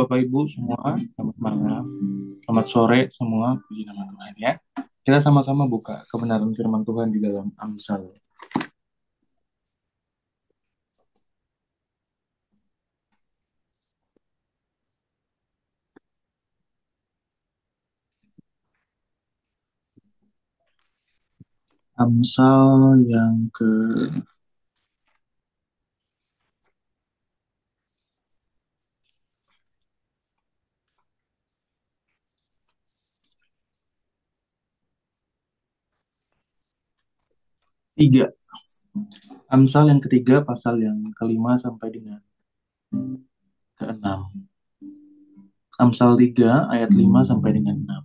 Bapak Ibu semua, selamat malam, selamat sore semua, puji nama Tuhan ya. Kita sama-sama buka kebenaran firman Tuhan di dalam Amsal. Amsal yang ketiga. Amsal yang ketiga, pasal yang kelima sampai dengan keenam. Amsal 3 ayat 5 sampai dengan 6.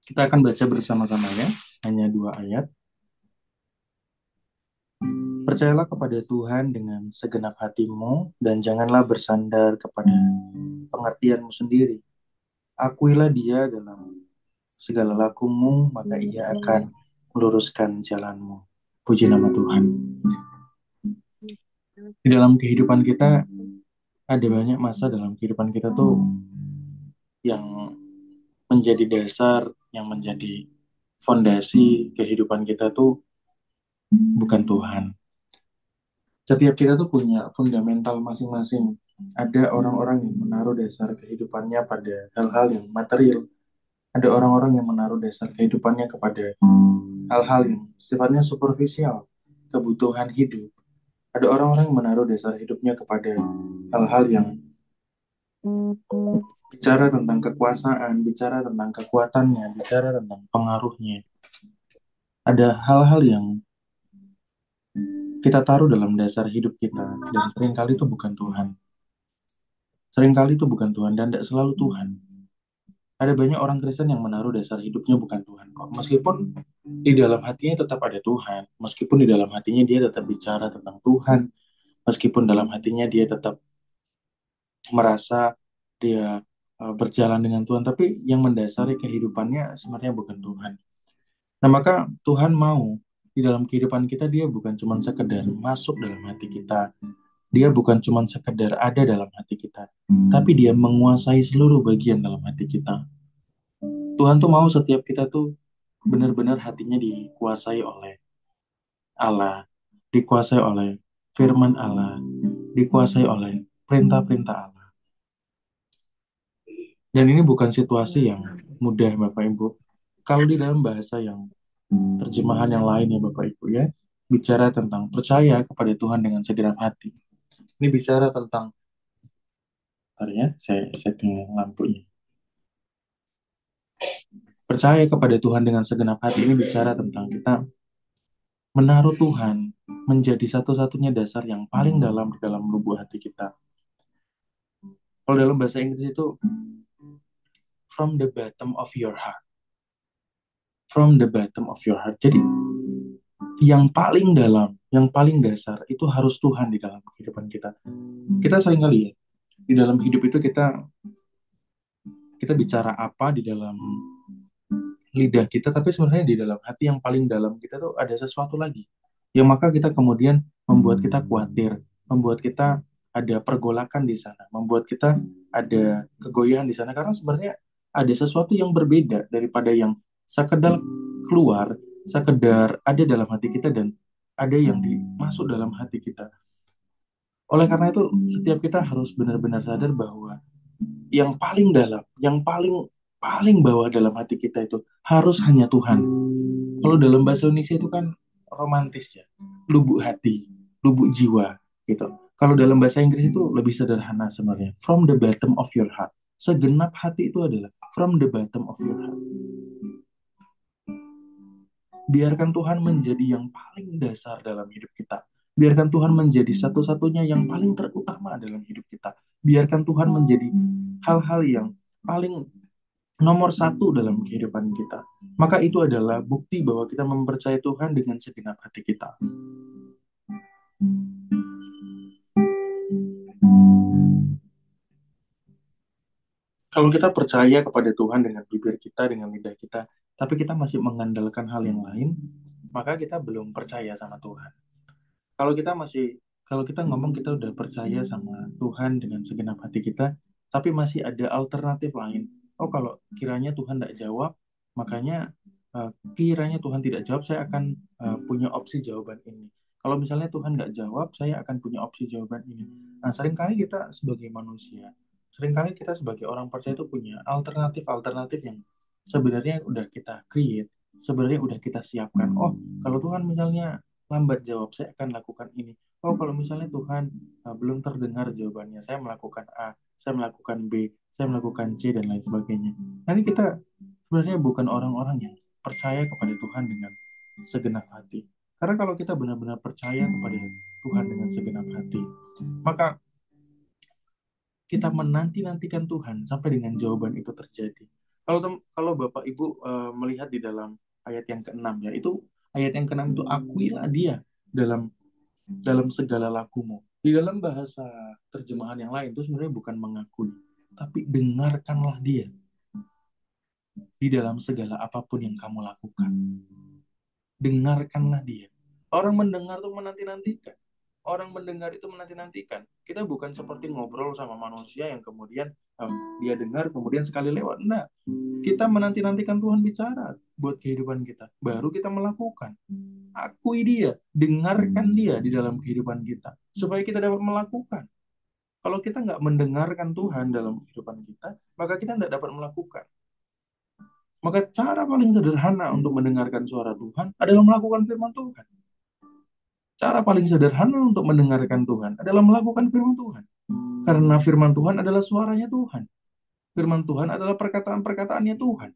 Kita akan baca bersama-sama ya, hanya 2 ayat. Percayalah kepada Tuhan dengan segenap hatimu dan janganlah bersandar kepada pengertianmu sendiri. Akuilah dia dalam segala lakumu, maka ia akan meluruskan jalanmu. Puji nama Tuhan. Di dalam kehidupan kita, ada banyak masa dalam kehidupan kita tuh yang menjadi dasar, yang menjadi fondasi kehidupan kita tuh bukan Tuhan. Setiap kita tuh punya fundamental masing-masing. Ada orang-orang yang menaruh dasar kehidupannya pada hal-hal yang material. Ada orang-orang yang menaruh dasar kehidupannya kepada hal-hal yang sifatnya superficial, kebutuhan hidup. Ada orang-orang yang menaruh dasar hidupnya kepada hal-hal yang bicara tentang kekuasaan, bicara tentang kekuatannya, bicara tentang pengaruhnya. Ada hal-hal yang kita taruh dalam dasar hidup kita, dan seringkali itu bukan Tuhan. Seringkali itu bukan Tuhan, dan tidak selalu Tuhan. Ada banyak orang Kristen yang menaruh dasar hidupnya bukan Tuhan kok. Meskipun di dalam hatinya tetap ada Tuhan, meskipun di dalam hatinya dia tetap bicara tentang Tuhan, meskipun dalam hatinya dia tetap merasa dia berjalan dengan Tuhan, tapi yang mendasari kehidupannya sebenarnya bukan Tuhan. Nah, maka Tuhan mau di dalam kehidupan kita dia bukan cuma sekedar masuk dalam hati kita, dia bukan cuma sekedar ada dalam hati kita, tapi dia menguasai seluruh bagian dalam hati kita. Tuhan tuh mau setiap kita tuh benar-benar hatinya dikuasai oleh Allah, dikuasai oleh firman Allah, dikuasai oleh perintah-perintah Allah. Dan ini bukan situasi yang mudah, Bapak Ibu. Kalau di dalam bahasa yang terjemahan yang lain ya, Bapak Ibu ya, bicara tentang percaya kepada Tuhan dengan segenap hati. Ini bicara tentang, bentar ya, saya setting lampunya. Percaya kepada Tuhan dengan segenap hati ini bicara tentang kita menaruh Tuhan menjadi satu-satunya dasar yang paling dalam di dalam lubuk hati kita. Kalau dalam bahasa Inggris itu from the bottom of your heart. From the bottom of your heart. Jadi yang paling dalam, yang paling dasar itu harus Tuhan di dalam kehidupan kita. Kita sering kali ya di dalam hidup itu kita bicara apa di dalam lidah kita, tapi sebenarnya di dalam hati yang paling dalam kita tuh ada sesuatu lagi. Yang maka kita kemudian membuat kita khawatir, membuat kita ada pergolakan di sana, membuat kita ada kegoyahan di sana karena sebenarnya ada sesuatu yang berbeda daripada yang sekedar keluar, sekedar ada dalam hati kita dan ada yang dimasuk dalam hati kita. Oleh karena itu, setiap kita harus benar-benar sadar bahwa yang paling dalam, yang paling paling bawah dalam hati kita itu harus hanya Tuhan. Kalau dalam bahasa Indonesia itu kan romantis ya, lubuk hati, lubuk jiwa gitu. Kalau dalam bahasa Inggris itu lebih sederhana sebenarnya. From the bottom of your heart. Segenap hati itu adalah from the bottom of your heart. Biarkan Tuhan menjadi yang paling dasar dalam hidup kita. Biarkan Tuhan menjadi satu-satunya yang paling terutama dalam hidup kita. Biarkan Tuhan menjadi hal-hal yang paling nomor satu dalam kehidupan kita. Maka itu adalah bukti bahwa kita mempercayai Tuhan dengan segenap hati kita. Kalau kita percaya kepada Tuhan dengan bibir kita, dengan lidah kita, tapi kita masih mengandalkan hal yang lain, maka kita belum percaya sama Tuhan. Kalau kita masih, kalau kita ngomong kita udah percaya sama Tuhan dengan segenap hati kita, tapi masih ada alternatif lain. Oh, kalau kiranya Tuhan tidak jawab, makanya kiranya Tuhan tidak jawab, saya akan punya opsi jawaban ini. Kalau misalnya Tuhan nggak jawab, saya akan punya opsi jawaban ini. Nah, seringkali kita sebagai manusia, seringkali kita sebagai orang percaya itu punya alternatif-alternatif yang sebenarnya udah kita create, sebenarnya udah kita siapkan. Oh, kalau Tuhan misalnya lambat jawab, saya akan lakukan ini. Oh, kalau misalnya Tuhan belum terdengar jawabannya, saya melakukan A, saya melakukan B, saya melakukan C, dan lain sebagainya. Nah, ini kita sebenarnya bukan orang-orang yang percaya kepada Tuhan dengan segenap hati. Karena kalau kita benar-benar percaya kepada Tuhan dengan segenap hati, maka kita menanti-nantikan Tuhan sampai dengan jawaban itu terjadi. Kalau Bapak Ibu melihat di dalam ayat yang keenam ya, itu ayat yang keenam itu akuilah dia dalam dalam segala lakumu. Di dalam bahasa terjemahan yang lain itu sebenarnya bukan mengakui, tapi dengarkanlah dia di dalam segala apapun yang kamu lakukan. Dengarkanlah dia. Orang mendengar itu menanti-nantikan. Orang mendengar itu menanti-nantikan. Kita bukan seperti ngobrol sama manusia yang kemudian dia dengar kemudian sekali lewat. Enggak. Kita menanti-nantikan Tuhan bicara buat kehidupan kita. Baru kita melakukan. Akui dia, dengarkan dia di dalam kehidupan kita supaya kita dapat melakukan. Kalau kita nggak mendengarkan Tuhan dalam kehidupan kita, maka kita nggak dapat melakukan. Maka cara paling sederhana untuk mendengarkan suara Tuhan adalah melakukan firman Tuhan. Cara paling sederhana untuk mendengarkan Tuhan adalah melakukan firman Tuhan. Karena firman Tuhan adalah suaranya Tuhan. Firman Tuhan adalah perkataan-perkataannya Tuhan.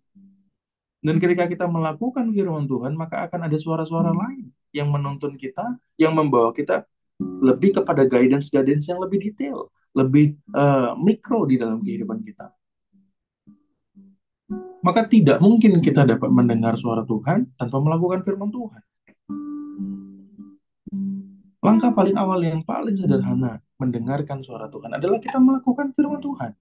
Dan ketika kita melakukan firman Tuhan, maka akan ada suara-suara lain yang menuntun kita, yang membawa kita lebih kepada guidance-guidance yang lebih detail, lebih mikro di dalam kehidupan kita. Maka tidak mungkin kita dapat mendengar suara Tuhan tanpa melakukan firman Tuhan. Langkah paling awal yang paling sederhana mendengarkan suara Tuhan adalah kita melakukan firman Tuhan.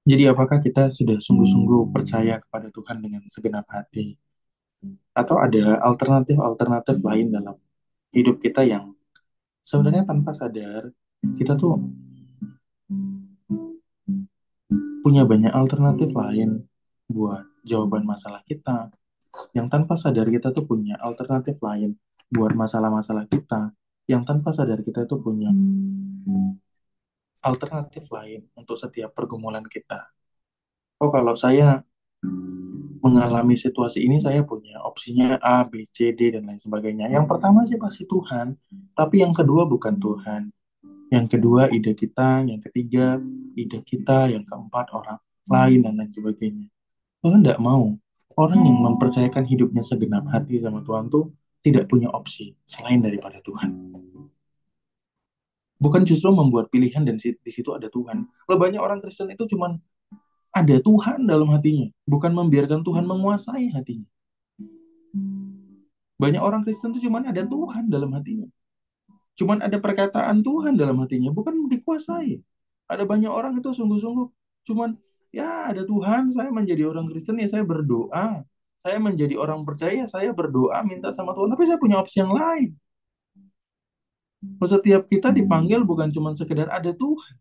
Jadi apakah kita sudah sungguh-sungguh percaya kepada Tuhan dengan segenap hati? Atau ada alternatif-alternatif lain dalam hidup kita yang sebenarnya tanpa sadar kita tuh punya banyak alternatif lain buat jawaban masalah kita. Yang tanpa sadar kita tuh punya alternatif lain buat masalah-masalah kita. Yang tanpa sadar kita tuh punya alternatif lain untuk setiap pergumulan kita. Oh, kalau saya mengalami situasi ini, saya punya opsinya A, B, C, D, dan lain sebagainya. Yang pertama sih pasti Tuhan, tapi yang kedua bukan Tuhan. Yang kedua ide kita, yang ketiga ide kita, yang keempat orang lain, dan lain sebagainya. Tuhan tidak mau. Orang yang mempercayakan hidupnya segenap hati sama Tuhan tuh tidak punya opsi selain daripada Tuhan. Bukan justru membuat pilihan dan di situ ada Tuhan. Kalau banyak orang Kristen itu cuman ada Tuhan dalam hatinya, bukan membiarkan Tuhan menguasai hatinya. Banyak orang Kristen itu cuman ada Tuhan dalam hatinya. Cuman ada perkataan Tuhan dalam hatinya, bukan dikuasai. Ada banyak orang itu sungguh-sungguh cuman ya ada Tuhan, saya menjadi orang Kristen ya saya berdoa. Saya menjadi orang percaya, saya berdoa minta sama Tuhan, tapi saya punya opsi yang lain. Setiap kita dipanggil bukan cuma sekedar ada Tuhan.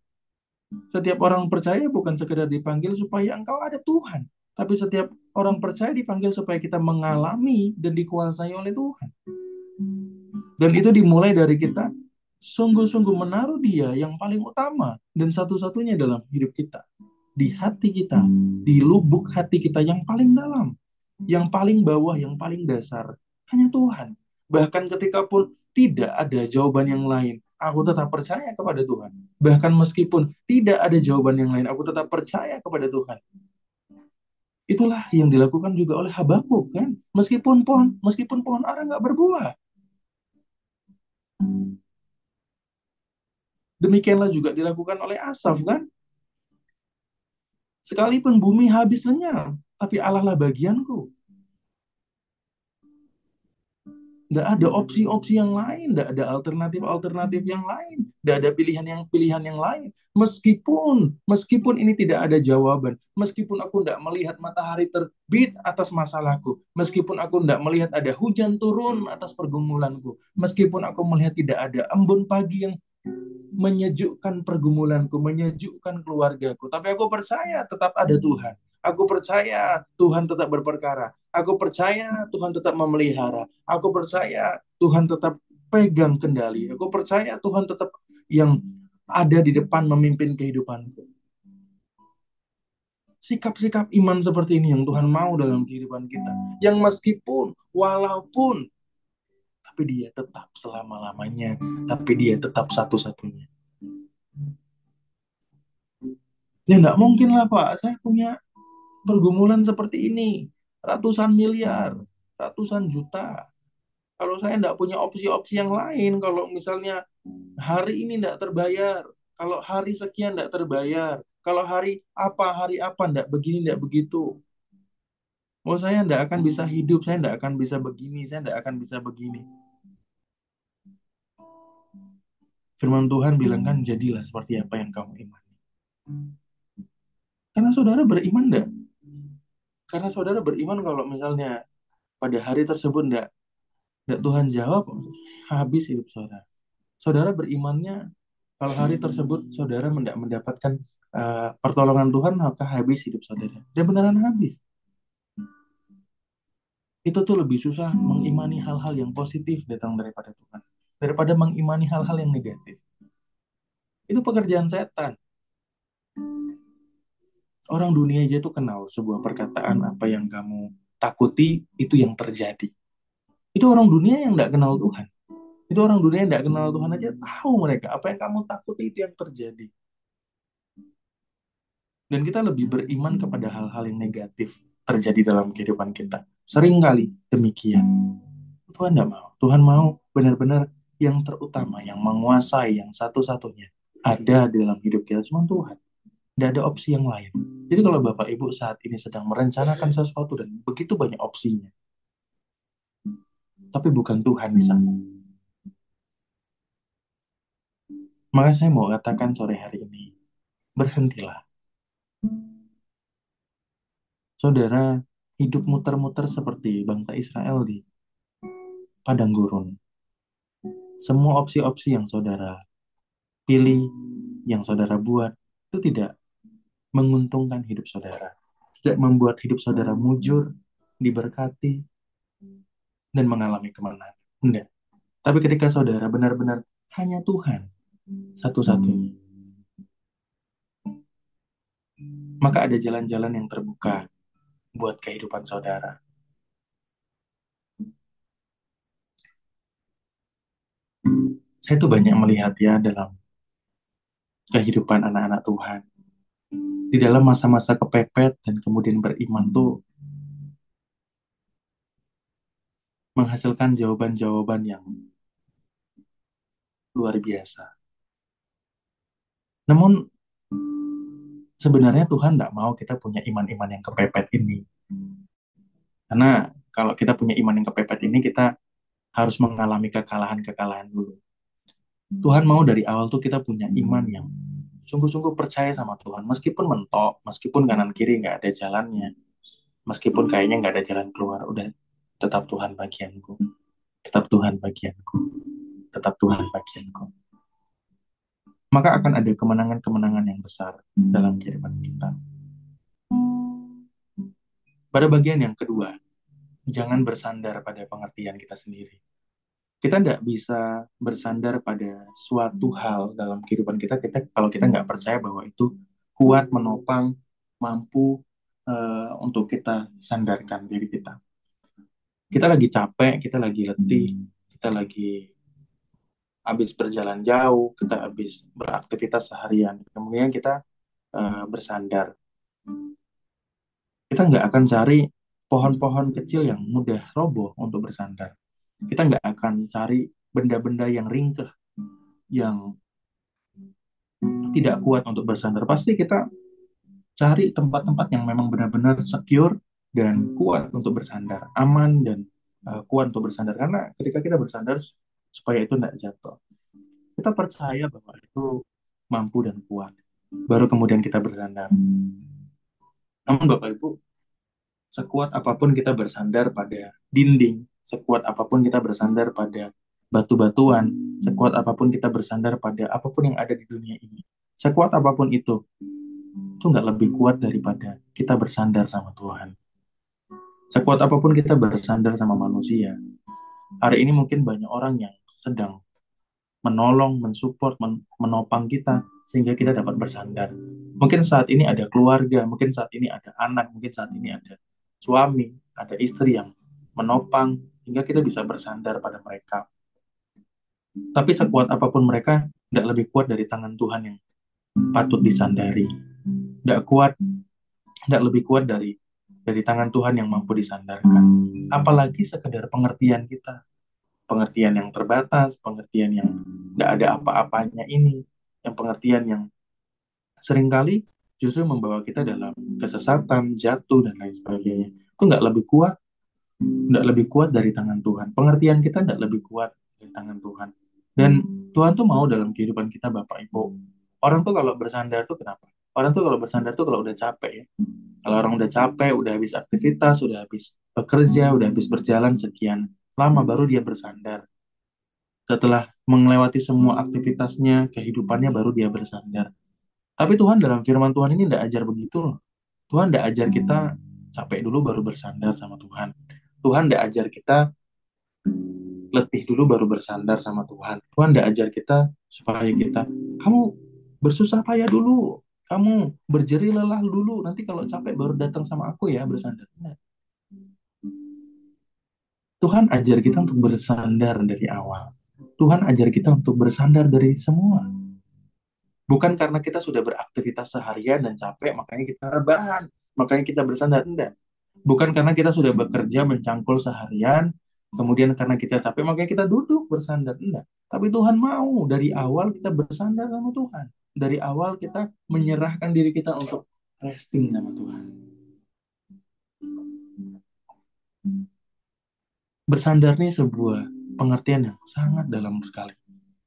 Setiap orang percaya bukan sekedar dipanggil supaya engkau ada Tuhan. Tapi setiap orang percaya dipanggil supaya kita mengalami dan dikuasai oleh Tuhan. Dan itu dimulai dari kita sungguh-sungguh menaruh dia yang paling utama dan satu-satunya dalam hidup kita. Di hati kita, di lubuk hati kita yang paling dalam, yang paling bawah, yang paling dasar. Hanya Tuhan. Bahkan ketika pun tidak ada jawaban yang lain, aku tetap percaya kepada Tuhan. Bahkan meskipun tidak ada jawaban yang lain, aku tetap percaya kepada Tuhan. Itulah yang dilakukan juga oleh Habakuk kan. Meskipun pohon ara nggak berbuah. Demikianlah juga dilakukan oleh Asaf kan. Sekalipun bumi habis lenyap, tapi Allah lah bagianku. Nggak ada opsi-opsi yang lain, nggak ada alternatif-alternatif yang lain, nggak ada pilihan yang lain. Meskipun ini tidak ada jawaban, meskipun aku nggak melihat matahari terbit atas masalahku, meskipun aku nggak melihat ada hujan turun atas pergumulanku, meskipun aku melihat tidak ada embun pagi yang menyejukkan pergumulanku, menyejukkan keluargaku. Tapi aku percaya tetap ada Tuhan. Aku percaya Tuhan tetap berperkara. Aku percaya Tuhan tetap memelihara. Aku percaya Tuhan tetap pegang kendali. Aku percaya Tuhan tetap yang ada di depan memimpin kehidupanku. Sikap-sikap iman seperti ini yang Tuhan mau dalam kehidupan kita. Yang meskipun, walaupun, tapi dia tetap selama-lamanya. Tapi dia tetap satu-satunya. Ya nggak mungkin lah Pak, saya punya pergumulan seperti ini. Ratusan miliar, ratusan juta. Kalau saya nggak punya opsi-opsi yang lain, kalau misalnya hari ini nggak terbayar, kalau hari sekian nggak terbayar, kalau hari apa nggak begini, nggak begitu. Oh saya nggak akan bisa hidup, saya nggak akan bisa begini, saya nggak akan bisa begini. Firman Tuhan bilang kan, jadilah seperti apa yang kamu imani. Karena saudara beriman nggak? Karena saudara beriman kalau misalnya pada hari tersebut nggak Tuhan jawab, habis hidup saudara. Saudara berimannya kalau hari tersebut saudara tidak mendapatkan pertolongan Tuhan, maka habis hidup saudara. Dan beneran habis. Itu tuh lebih susah mengimani hal-hal yang positif datang daripada Tuhan, daripada mengimani hal-hal yang negatif. Itu pekerjaan setan. Orang dunia aja tuh kenal sebuah perkataan, apa yang kamu takuti itu yang terjadi. Itu orang dunia yang nggak kenal Tuhan. Itu orang dunia yang nggak kenal Tuhan aja tahu mereka apa yang kamu takuti itu yang terjadi. Dan kita lebih beriman kepada hal-hal yang negatif terjadi dalam kehidupan kita. Seringkali demikian. Tuhan tidak mau. Tuhan mau benar-benar yang terutama, yang menguasai, yang satu-satunya ada di dalam hidup kita. Cuma Tuhan. Tidak ada opsi yang lain. Jadi kalau Bapak Ibu saat ini sedang merencanakan sesuatu dan begitu banyak opsinya, tapi bukan Tuhan di sana. Maka saya mau katakan sore hari ini, berhentilah. Saudara, hidup muter-muter seperti bangsa Israel di padang gurun. Semua opsi-opsi yang saudara pilih, yang saudara buat, itu tidak menguntungkan hidup saudara. Tidak membuat hidup saudara mujur, diberkati, dan mengalami kemenangan. Enggak. Tapi ketika saudara benar-benar hanya Tuhan, satu-satunya, maka ada jalan-jalan yang terbuka buat kehidupan saudara. Saya tuh banyak melihat ya dalam kehidupan anak-anak Tuhan. Di dalam masa-masa kepepet dan kemudian beriman tuh menghasilkan jawaban-jawaban yang luar biasa. Namun sebenarnya Tuhan tidak mau kita punya iman-iman yang kepepet ini. Karena kalau kita punya iman yang kepepet ini, kita harus mengalami kekalahan-kekalahan dulu. Tuhan mau dari awal tuh kita punya iman yang sungguh-sungguh percaya sama Tuhan. Meskipun mentok, meskipun kanan kiri nggak ada jalannya, meskipun kayaknya nggak ada jalan keluar, udah tetap Tuhan bagianku. Tetap Tuhan bagianku. Tetap Tuhan bagianku. Maka akan ada kemenangan-kemenangan yang besar dalam kehidupan kita. Pada bagian yang kedua, jangan bersandar pada pengertian kita sendiri. Kita tidak bisa bersandar pada suatu hal dalam kehidupan kita kalau kita nggak percaya bahwa itu kuat, menopang, mampu untuk kita sandarkan diri kita. Kita lagi capek, kita lagi letih, kita lagi habis berjalan jauh, kita habis beraktivitas seharian. Kemudian kita bersandar. Kita nggak akan cari pohon-pohon kecil yang mudah roboh untuk bersandar. Kita nggak akan cari benda-benda yang ringkih, yang tidak kuat untuk bersandar. Pasti kita cari tempat-tempat yang memang benar-benar secure dan kuat untuk bersandar, aman dan kuat untuk bersandar. Karena ketika kita bersandar supaya itu tidak jatuh, kita percaya bahwa itu mampu dan kuat. Baru kemudian kita bersandar. Namun Bapak Ibu, sekuat apapun kita bersandar pada dinding, sekuat apapun kita bersandar pada batu-batuan, sekuat apapun kita bersandar pada apapun yang ada di dunia ini, sekuat apapun itu nggak lebih kuat daripada kita bersandar sama Tuhan. Sekuat apapun kita bersandar sama manusia, hari ini mungkin banyak orang yang sedang menolong, mensupport, menopang kita sehingga kita dapat bersandar. Mungkin saat ini ada keluarga, mungkin saat ini ada anak, mungkin saat ini ada suami, ada istri yang menopang hingga kita bisa bersandar pada mereka. Tapi sekuat apapun mereka, tidak lebih kuat dari tangan Tuhan yang patut disandari. Tidak kuat, tidak lebih kuat dari tangan Tuhan yang mampu disandarkan. Apalagi sekedar pengertian kita, pengertian yang terbatas, pengertian yang tidak ada apa-apanya ini, yang pengertian yang seringkali justru membawa kita dalam kesesatan, jatuh, dan lain sebagainya. Itu nggak lebih kuat dari tangan Tuhan. Pengertian kita nggak lebih kuat dari tangan Tuhan. Dan Tuhan tuh mau dalam kehidupan kita, Bapak Ibu. Orang tuh kalau bersandar tuh kenapa? Orang tuh kalau bersandar tuh kalau udah capek ya. Kalau orang udah capek, udah habis aktivitas, udah habis bekerja, udah habis berjalan sekian lama, baru dia bersandar. Setelah melewati semua aktivitasnya, kehidupannya, baru dia bersandar. Tapi Tuhan dalam firman Tuhan ini tidak ajar begitu loh. Tuhan tidak ajar kita capek dulu baru bersandar sama Tuhan. Tuhan tidak ajar kita letih dulu baru bersandar sama Tuhan. Tuhan tidak ajar kita supaya kamu bersusah payah dulu, kamu berjerih lelah dulu, nanti kalau capek baru datang sama aku ya bersandar. Nah, Tuhan ajar kita untuk bersandar dari awal. Tuhan ajar kita untuk bersandar dari semua. Bukan karena kita sudah beraktivitas seharian dan capek, makanya kita rebahan, makanya kita bersandar. Enggak. Bukan karena kita sudah bekerja mencangkul seharian, kemudian karena kita capek, makanya kita duduk bersandar. Enggak. Tapi Tuhan mau dari awal kita bersandar sama Tuhan. Dari awal kita menyerahkan diri kita untuk resting sama Tuhan. Bersandar ini sebuah pengertian yang sangat dalam sekali.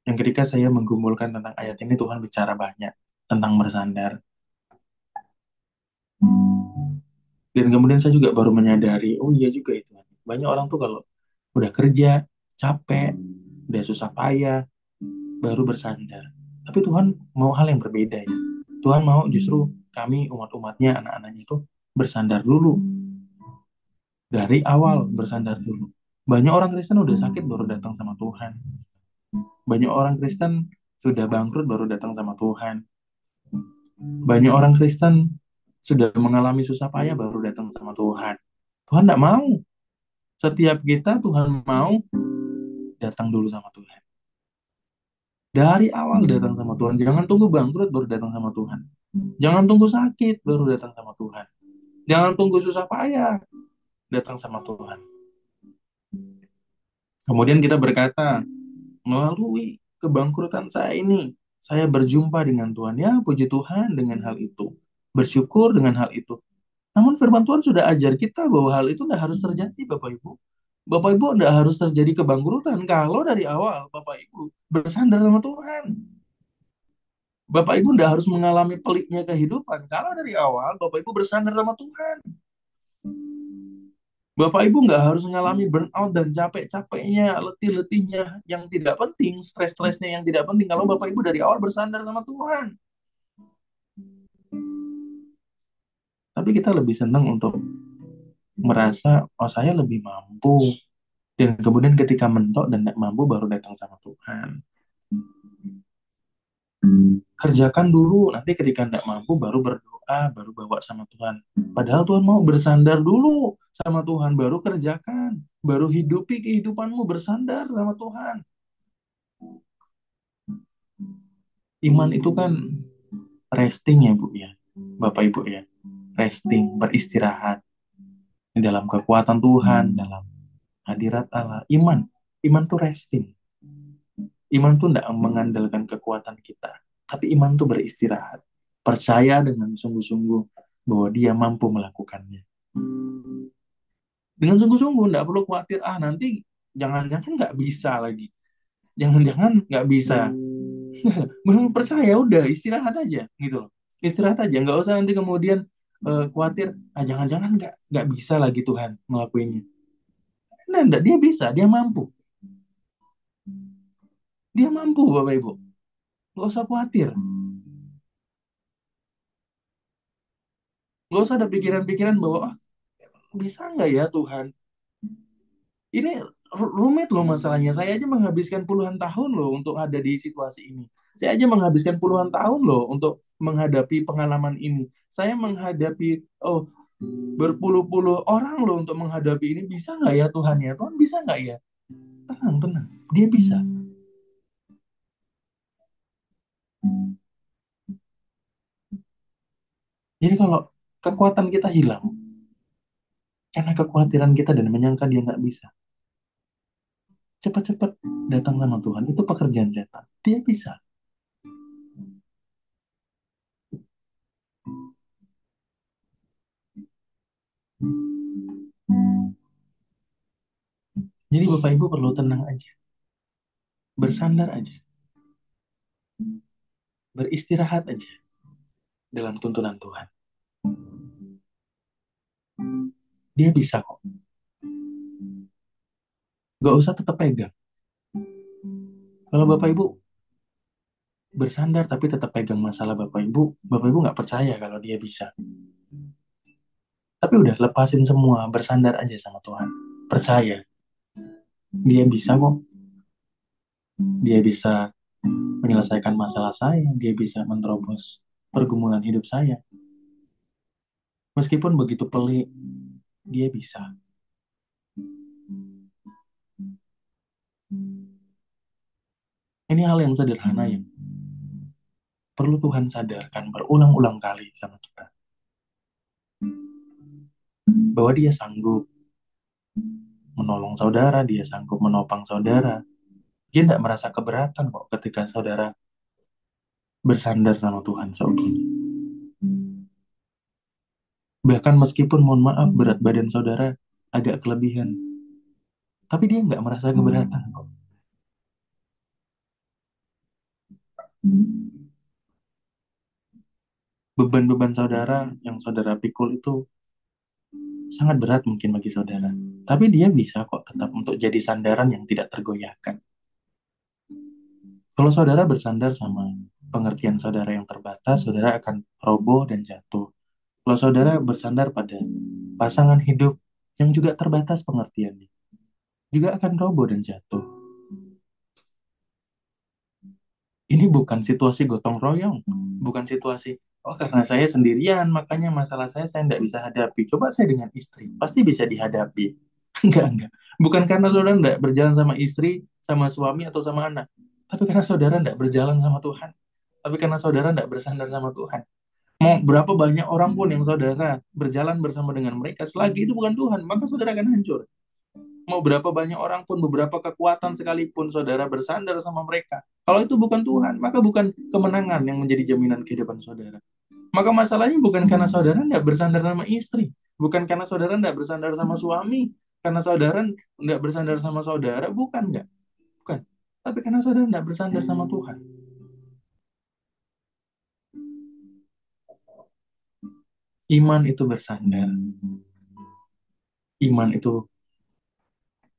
Yang ketika saya menggumulkan tentang ayat ini, Tuhan bicara banyak tentang bersandar. Dan kemudian saya juga baru menyadari, oh iya juga itu. Banyak orang tuh kalau udah kerja, capek, udah susah payah, baru bersandar. Tapi Tuhan mau hal yang berbeda ya. Tuhan mau justru kami umat-umatnya, anak-anaknya itu bersandar dulu. Dari awal bersandar dulu. Banyak orang Kristen udah sakit baru datang sama Tuhan. Banyak orang Kristen sudah bangkrut baru datang sama Tuhan. Banyak orang Kristen sudah mengalami susah payah baru datang sama Tuhan. Tuhan tidak mau. Setiap kita Tuhan mau datang dulu sama Tuhan. Dari awal datang sama Tuhan. Jangan tunggu bangkrut baru datang sama Tuhan. Jangan tunggu sakit baru datang sama Tuhan. Jangan tunggu susah payah datang sama Tuhan. Kemudian kita berkata, melalui kebangkrutan saya ini, saya berjumpa dengan Tuhan. Ya, puji Tuhan dengan hal itu. Bersyukur dengan hal itu. Namun firman Tuhan sudah ajar kita bahwa hal itu tidak harus terjadi, Bapak Ibu. Bapak Ibu tidak harus terjadi kebangkrutan kalau dari awal Bapak Ibu bersandar sama Tuhan. Bapak Ibu tidak harus mengalami peliknya kehidupan kalau dari awal Bapak Ibu bersandar sama Tuhan. Bapak Ibu nggak harus mengalami burnout dan capek-capeknya, letih-letihnya yang tidak penting, stres-stresnya yang tidak penting kalau Bapak Ibu dari awal bersandar sama Tuhan. Tapi kita lebih senang untuk merasa, oh saya lebih mampu. Dan kemudian ketika mentok dan tidak mampu baru datang sama Tuhan. Kerjakan dulu, nanti ketika tidak mampu baru berdoa, baru bawa sama Tuhan. Padahal Tuhan mau bersandar dulu sama Tuhan, baru kerjakan, baru hidupi kehidupanmu bersandar sama Tuhan. Iman itu kan resting ya Bu ya, Bapak Ibu ya, resting, beristirahat di dalam kekuatan Tuhan, dalam hadirat Allah. Iman tuh resting. Iman tuh tidak mengandalkan kekuatan kita, tapi iman tuh beristirahat. Percaya dengan sungguh-sungguh bahwa dia mampu melakukannya. Dengan sungguh-sungguh, nggak perlu khawatir, nanti jangan-jangan nggak bisa lagi. Jangan-jangan nggak bisa. Belum percaya, udah istirahat aja gitu loh. Istirahat aja, nggak usah nanti kemudian khawatir, jangan-jangan nggak bisa lagi Tuhan ngelakuinnya. Nah, enggak, dia bisa, dia mampu. Dia mampu, Bapak Ibu. Nggak usah khawatir. Nggak usah ada pikiran-pikiran bahwa, bisa nggak ya Tuhan? Ini rumit loh masalahnya. Saya aja menghabiskan puluhan tahun loh untuk ada di situasi ini. Saya aja menghabiskan puluhan tahun loh untuk menghadapi pengalaman ini. Saya menghadapi, berpuluh-puluh orang loh untuk menghadapi ini. Bisa nggak ya Tuhan ya? Tuhan bisa nggak ya? Tenang, tenang. Dia bisa. Jadi kalau kekuatan kita hilang, karena kekhawatiran kita dan menyangka dia nggak bisa, cepat-cepat datang sama Tuhan. Itu pekerjaan setan. Dia bisa. Jadi Bapak Ibu perlu tenang aja. Bersandar aja. Beristirahat aja dalam tuntunan Tuhan. Dia bisa kok. Gak usah tetap pegang. Kalau Bapak Ibu bersandar tapi tetap pegang masalah Bapak Ibu nggak percaya kalau dia bisa. Tapi udah lepasin semua, bersandar aja sama Tuhan. Percaya, dia bisa kok. Dia bisa menyelesaikan masalah saya, dia bisa menerobos pergumulan hidup saya. Meskipun begitu pelik, dia bisa. Ini hal yang sederhana yang perlu Tuhan sadarkan berulang-ulang kali sama kita. Bahwa dia sanggup menolong saudara, dia sanggup menopang saudara. Dia tidak merasa keberatan kok ketika saudara bersandar sama Tuhan seugini. Bahkan meskipun, mohon maaf, berat badan saudara agak kelebihan, tapi dia nggak merasa keberatan kok. Beban-beban saudara yang saudara pikul itu sangat berat mungkin bagi saudara. Tapi dia bisa kok tetap untuk jadi sandaran yang tidak tergoyahkan. Kalau saudara bersandar sama pengertian saudara yang terbatas, saudara akan roboh dan jatuh. Kalau saudara bersandar pada pasangan hidup yang juga terbatas pengertiannya, juga akan roboh dan jatuh. Ini bukan situasi gotong royong, bukan situasi, karena saya sendirian, makanya masalah saya tidak bisa hadapi. Coba saya dengan istri, pasti bisa dihadapi. Enggak. Bukan karena saudara tidak berjalan sama istri, sama suami, atau sama anak. Tapi karena saudara tidak berjalan sama Tuhan. Tapi karena saudara tidak bersandar sama Tuhan. Mau berapa banyak orang pun yang saudara berjalan bersama dengan mereka, selagi itu bukan Tuhan, maka saudara akan hancur. Mau berapa banyak orang pun, beberapa kekuatan sekalipun, saudara bersandar sama mereka, kalau itu bukan Tuhan, maka bukan kemenangan yang menjadi jaminan kehidupan saudara. Maka masalahnya bukan karena saudara tidak bersandar sama istri, bukan karena saudara tidak bersandar sama suami, karena saudara tidak bersandar sama saudara, bukan, enggak. Bukan. Tapi karena saudara tidak bersandar sama Tuhan. Iman itu bersandar. Iman itu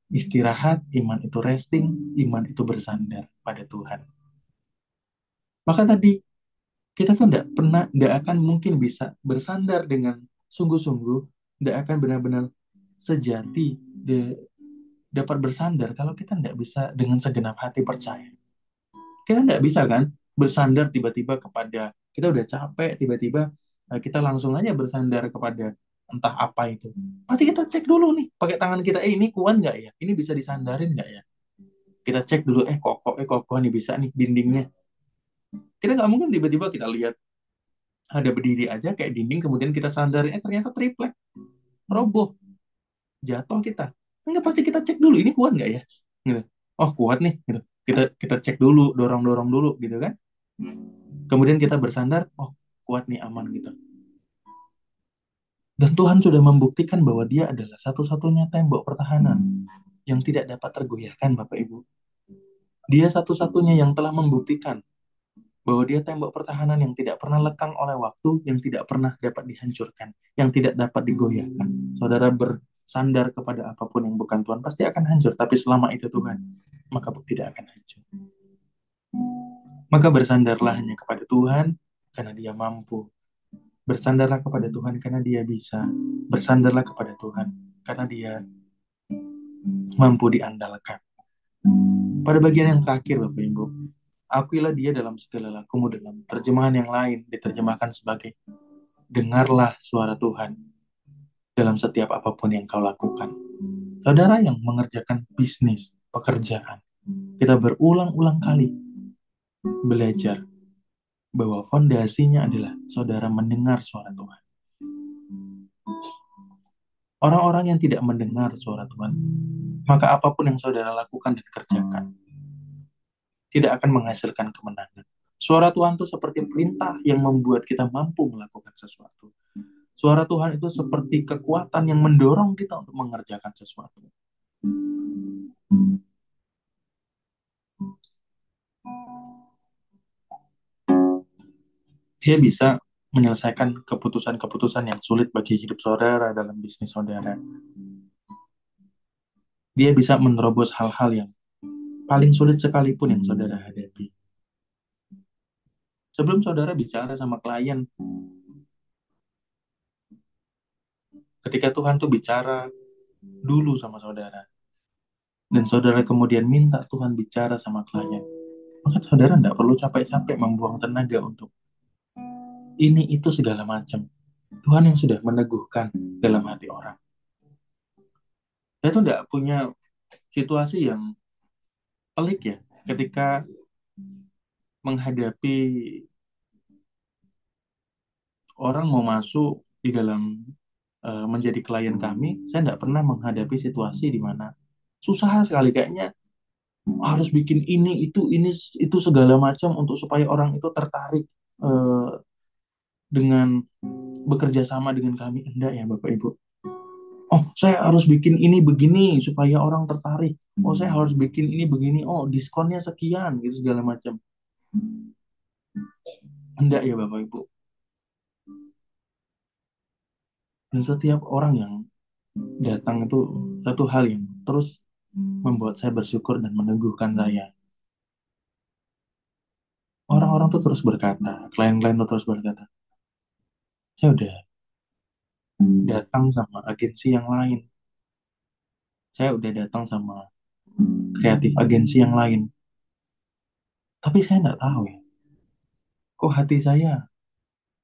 istirahat, iman itu resting, iman itu bersandar pada Tuhan. Maka tadi kita tuh tidak akan mungkin bisa bersandar dengan sungguh-sungguh, tidak akan benar-benar sejati dapat bersandar kalau kita tidak bisa dengan segenap hati percaya. Kita tidak bisa kan bersandar tiba-tiba kepada, kita udah capek, tiba-tiba kita langsung aja bersandar kepada entah apa itu. Pasti kita cek dulu nih, pakai tangan kita, ini kuat nggak ya? Ini bisa disandarin nggak ya? Kita cek dulu, kokoh nih, bisa nih dindingnya. Kita nggak mungkin tiba-tiba kita lihat ada berdiri aja kayak dinding, kemudian kita sandarin, ternyata triplek, roboh, jatuh kita. Enggak, pasti kita cek dulu, ini kuat nggak ya? Gitu. Oh, kuat nih, gitu. Kita cek dulu, dorong-dorong dulu, gitu kan? Kemudian kita bersandar, oh, kuat nih, aman gitu. Dan Tuhan sudah membuktikan bahwa dia adalah satu-satunya tembok pertahanan yang tidak dapat tergoyahkan, Bapak Ibu. Dia satu-satunya yang telah membuktikan bahwa dia tembok pertahanan yang tidak pernah lekang oleh waktu, yang tidak pernah dapat dihancurkan, yang tidak dapat digoyahkan. Saudara bersandar kepada apapun yang bukan Tuhan pasti akan hancur, tapi selama itu Tuhan, maka tidak akan hancur. Maka bersandarlah hanya kepada Tuhan karena Dia mampu. Bersandarlah kepada Tuhan karena Dia bisa. Bersandarlah kepada Tuhan karena Dia mampu diandalkan. Pada bagian yang terakhir, Bapak Ibu, akuilah Dia dalam segala lakumu. Dalam terjemahan yang lain diterjemahkan sebagai dengarlah suara Tuhan dalam setiap apapun yang kau lakukan. Saudara yang mengerjakan bisnis, pekerjaan, kita berulang-ulang kali belajar bahwa fondasinya adalah saudara mendengar suara Tuhan. Orang-orang yang tidak mendengar suara Tuhan, maka apapun yang saudara lakukan dan kerjakan, tidak akan menghasilkan kemenangan. Suara Tuhan itu seperti perintah yang membuat kita mampu melakukan sesuatu. Suara Tuhan itu seperti kekuatan yang mendorong kita untuk mengerjakan sesuatu. Dia bisa menyelesaikan keputusan-keputusan yang sulit bagi hidup saudara dalam bisnis saudara. Dia bisa menerobos hal-hal yang paling sulit sekalipun yang saudara hadapi. Sebelum saudara bicara sama klien, ketika Tuhan tuh bicara dulu sama saudara, dan saudara kemudian minta Tuhan bicara sama klien, maka saudara tidak perlu capek-capek membuang tenaga untuk ini itu segala macam. Tuhan yang sudah meneguhkan dalam hati orang. Saya tuh tidak punya situasi yang pelik ya ketika menghadapi orang mau masuk di dalam menjadi klien kami. Saya tidak pernah menghadapi situasi di mana susah sekali, kayaknya harus bikin ini itu segala macam untuk supaya orang itu tertarik eh, dengan bekerja sama dengan kami. Enggak ya Bapak Ibu. Oh, saya harus bikin ini begini supaya orang tertarik. Oh, saya harus bikin ini begini. Oh, diskonnya sekian gitu segala macam. Enggak ya Bapak Ibu. Dan setiap orang yang datang itu satu hal yang terus membuat saya bersyukur dan meneguhkan saya. Orang-orang tuh terus berkata, klien-klien tuh terus berkata, saya udah datang sama agensi yang lain. Saya udah datang sama kreatif agensi yang lain. Tapi saya nggak tahu ya, kok hati saya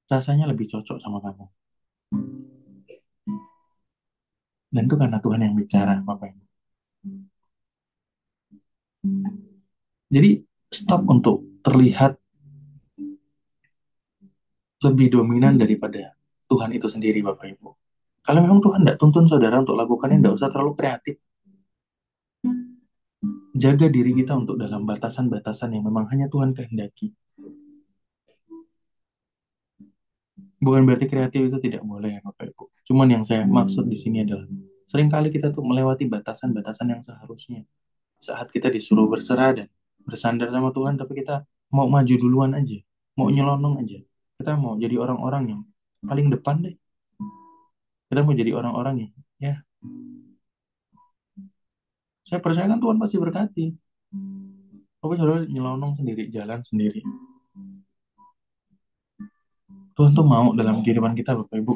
rasanya lebih cocok sama kamu. Dan itu karena Tuhan yang bicara, Bapak Ibu. Jadi stop untuk terlihat lebih dominan daripada Tuhan itu sendiri, Bapak Ibu. Kalau memang Tuhan tidak tuntun saudara untuk lakukannya, tidak usah terlalu kreatif. Jaga diri kita untuk dalam batasan-batasan yang memang hanya Tuhan kehendaki. Bukan berarti kreatif itu tidak boleh ya Bapak Ibu. Cuman yang saya maksud di sini adalah seringkali kita tuh melewati batasan-batasan yang seharusnya. Saat kita disuruh berserah dan bersandar sama Tuhan, tapi kita mau maju duluan aja, mau nyelonong aja. Kita mau jadi orang-orang yang paling depan deh. Kita mau jadi orang-orang yang, ya, saya percaya kan Tuhan pasti berkati. Tapi saudara nyelonong sendiri, jalan sendiri. Tuhan tuh mau dalam kehidupan kita, Bapak Ibu,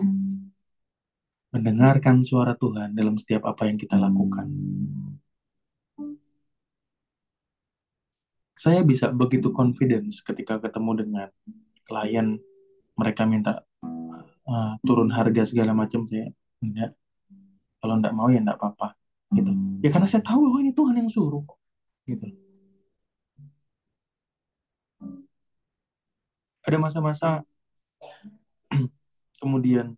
mendengarkan suara Tuhan dalam setiap apa yang kita lakukan. Saya bisa begitu confidence ketika ketemu dengan klien, mereka minta turun harga segala macam, saya enggak. Kalau enggak mau ya enggak apa-apa gitu. Ya karena saya tahu bahwa ini Tuhan yang suruh gitu. Ada masa-masa kemudian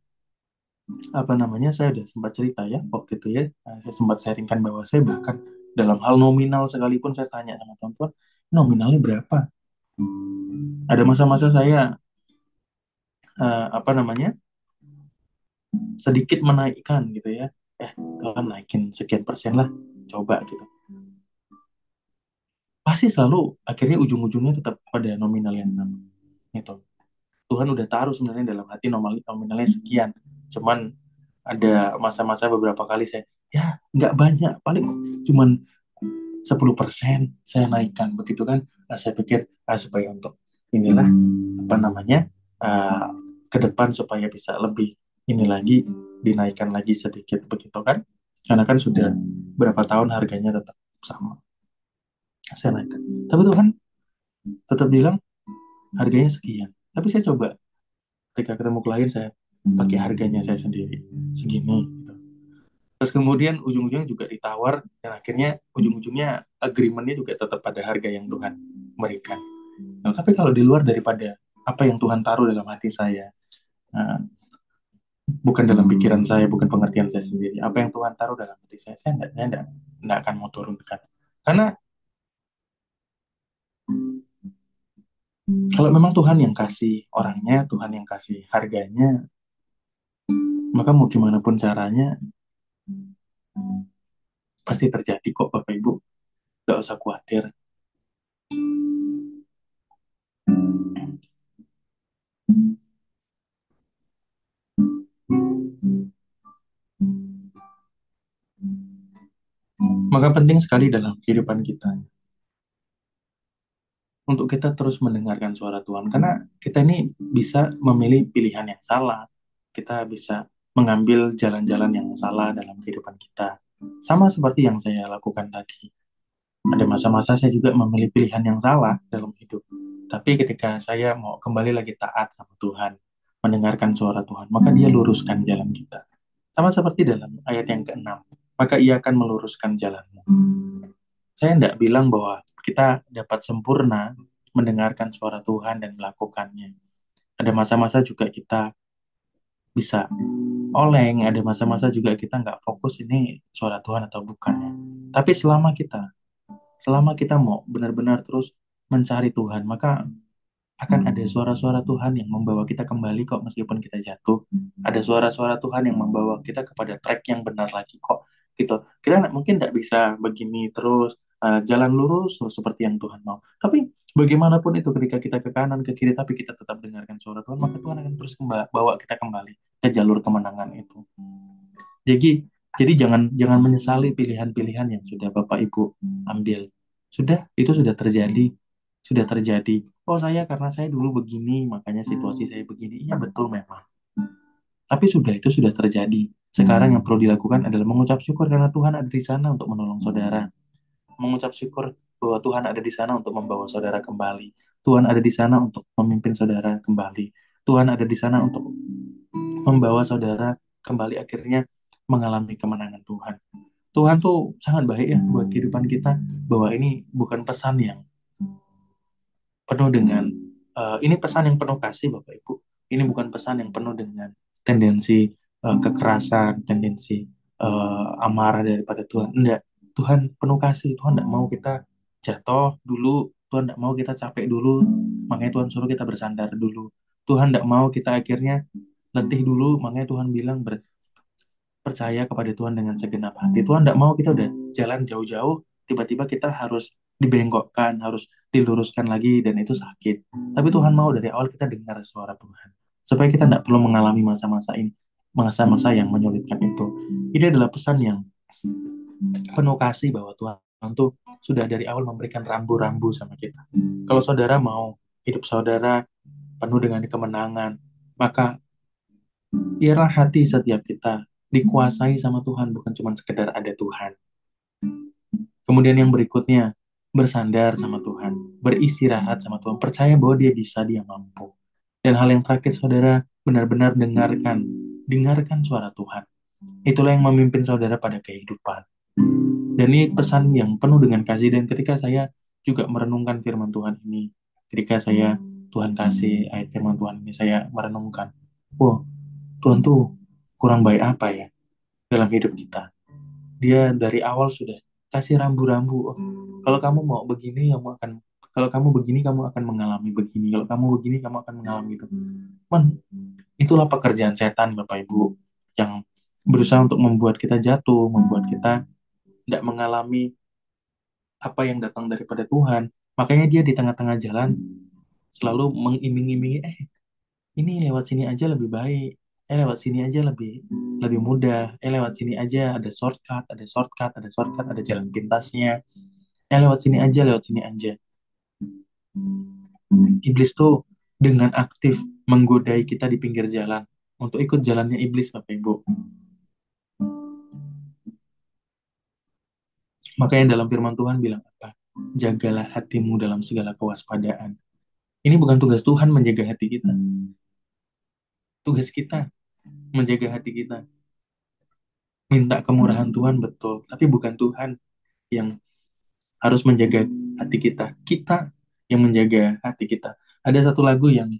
apa namanya, saya udah sempat cerita ya waktu itu ya, saya sempat sharingkan bahwa saya bahkan dalam hal nominal sekalipun saya tanya sama teman-teman, nominalnya berapa. Ada masa-masa saya apa namanya, sedikit menaikkan gitu ya, Tuhan naikin sekian persen lah, coba gitu, pasti selalu akhirnya ujung-ujungnya tetap pada nominal yang sama gitu. Tuhan udah taruh sebenarnya dalam hati nominalnya sekian, cuman ada masa-masa beberapa kali saya, ya nggak banyak, paling cuman 10% saya naikkan begitu kan. Nah, saya pikir supaya untuk inilah apa namanya, ah, ke depan supaya bisa lebih ini lagi, dinaikkan lagi sedikit begitu kan, karena kan sudah berapa tahun harganya tetap sama, saya naikkan. Tapi Tuhan tetap bilang harganya sekian, tapi saya coba ketika ketemu klien saya pakai harganya saya sendiri segini gitu. Terus kemudian ujung-ujungnya juga ditawar, dan akhirnya ujung-ujungnya agreementnya juga tetap pada harga yang Tuhan berikan. Nah, tapi kalau di luar daripada apa yang Tuhan taruh dalam hati saya, nah, bukan dalam pikiran saya, bukan pengertian saya sendiri, apa yang Tuhan taruh dalam hati saya enggak akan mau turunkan. Karena kalau memang Tuhan yang kasih orangnya, Tuhan yang kasih harganya, maka mau gimana pun caranya pasti terjadi kok Bapak Ibu. Gak usah khawatir. Maka penting sekali dalam kehidupan kita untuk kita terus mendengarkan suara Tuhan. Karena kita ini bisa memilih pilihan yang salah. Kita bisa mengambil jalan-jalan yang salah dalam kehidupan kita. Sama seperti yang saya lakukan tadi. Ada masa-masa saya juga memilih pilihan yang salah dalam hidup. Tapi ketika saya mau kembali lagi taat sama Tuhan, mendengarkan suara Tuhan, maka Dia luruskan jalan kita. Sama seperti dalam ayat yang ke-6, maka Ia akan meluruskan jalanmu. Saya tidak bilang bahwa kita dapat sempurna mendengarkan suara Tuhan dan melakukannya. Ada masa-masa juga kita bisa oleng, ada masa-masa juga kita nggak fokus ini suara Tuhan atau bukan. Tapi selama kita mau benar-benar terus mencari Tuhan, maka akan ada suara-suara Tuhan yang membawa kita kembali kok meskipun kita jatuh. Ada suara-suara Tuhan yang membawa kita kepada track yang benar lagi kok. Gitu. Kita mungkin tidak bisa begini terus jalan lurus terus seperti yang Tuhan mau. Tapi bagaimanapun itu ketika kita ke kanan ke kiri tapi kita tetap dengarkan suara Tuhan, maka Tuhan akan terus bawa kita kembali ke jalur kemenangan itu. Jadi jadi jangan jangan menyesali pilihan-pilihan yang sudah Bapak Ibu ambil. Itu sudah terjadi, sudah terjadi. Oh saya karena saya dulu begini, makanya situasi saya begini. Iya betul memang. Tapi itu sudah terjadi. Sekarang yang perlu dilakukan adalah mengucap syukur karena Tuhan ada di sana untuk menolong saudara. Mengucap syukur bahwa Tuhan ada di sana untuk membawa saudara kembali. Tuhan ada di sana untuk memimpin saudara kembali. Tuhan ada di sana untuk membawa saudara kembali akhirnya mengalami kemenangan Tuhan. Tuhan tuh sangat baik ya buat kehidupan kita, bahwa ini bukan pesan yang penuh dengan ini pesan yang penuh kasih Bapak Ibu. Ini bukan pesan yang penuh dengan tendensi kekerasan, tendensi amarah daripada Tuhan. Enggak, Tuhan penuh kasih. Tuhan tidak mau kita jatuh dulu, Tuhan tidak mau kita capek dulu, makanya Tuhan suruh kita bersandar dulu. Tuhan tidak mau kita akhirnya letih dulu, makanya Tuhan bilang percaya kepada Tuhan dengan segenap hati. Tuhan tidak mau kita udah jalan jauh-jauh, tiba-tiba kita harus dibengkokkan, harus diluruskan lagi, dan itu sakit. Tapi Tuhan mau dari awal kita dengar suara Tuhan, supaya kita tidak perlu mengalami masa-masa ini, masa-masa yang menyulitkan itu. Ini adalah pesan yang penuh kasih bahwa Tuhan tuh sudah dari awal memberikan rambu-rambu sama kita. Kalau saudara mau hidup saudara penuh dengan kemenangan, maka biarlah hati setiap kita dikuasai sama Tuhan, bukan cuma sekedar ada Tuhan. Kemudian yang berikutnya, bersandar sama Tuhan, beristirahat sama Tuhan, percaya bahwa Dia bisa, Dia mampu. Dan hal yang terakhir, saudara, benar-benar dengarkan suara Tuhan. Itulah yang memimpin saudara pada kehidupan. Dan ini pesan yang penuh dengan kasih. Dan ketika saya juga merenungkan firman Tuhan ini, ketika Tuhan kasih ayat firman Tuhan ini, saya merenungkan, wow, Tuhan tuh kurang baik apa ya dalam hidup kita. Dia dari awal sudah kasih rambu-rambu. Oh, kalau kamu mau begini, kalau kamu begini, kamu akan mengalami begini. Kalau kamu begini, kamu akan mengalami itu. Man, itulah pekerjaan setan, Bapak Ibu. yang berusaha untuk membuat kita jatuh, membuat kita tidak mengalami apa yang datang daripada Tuhan. Makanya dia di tengah-tengah jalan selalu mengiming-imingi, ini lewat sini aja lebih baik, lewat sini aja lebih lebih mudah, lewat sini aja ada shortcut, ada shortcut, ada shortcut, ada jalan pintasnya, lewat sini aja, lewat sini aja. Iblis tuh dengan aktif menggodai kita di pinggir jalan untuk ikut jalannya iblis, Bapak Ibu. Makanya dalam firman Tuhan bilang apa? Jagalah hatimu dalam segala kewaspadaan. Ini bukan tugas Tuhan menjaga hati kita. Tugas kita menjaga hati kita. Minta kemurahan Tuhan betul, tapi bukan Tuhan yang harus menjaga hati kita. Kita yang menjaga hati kita. Ada satu lagu yang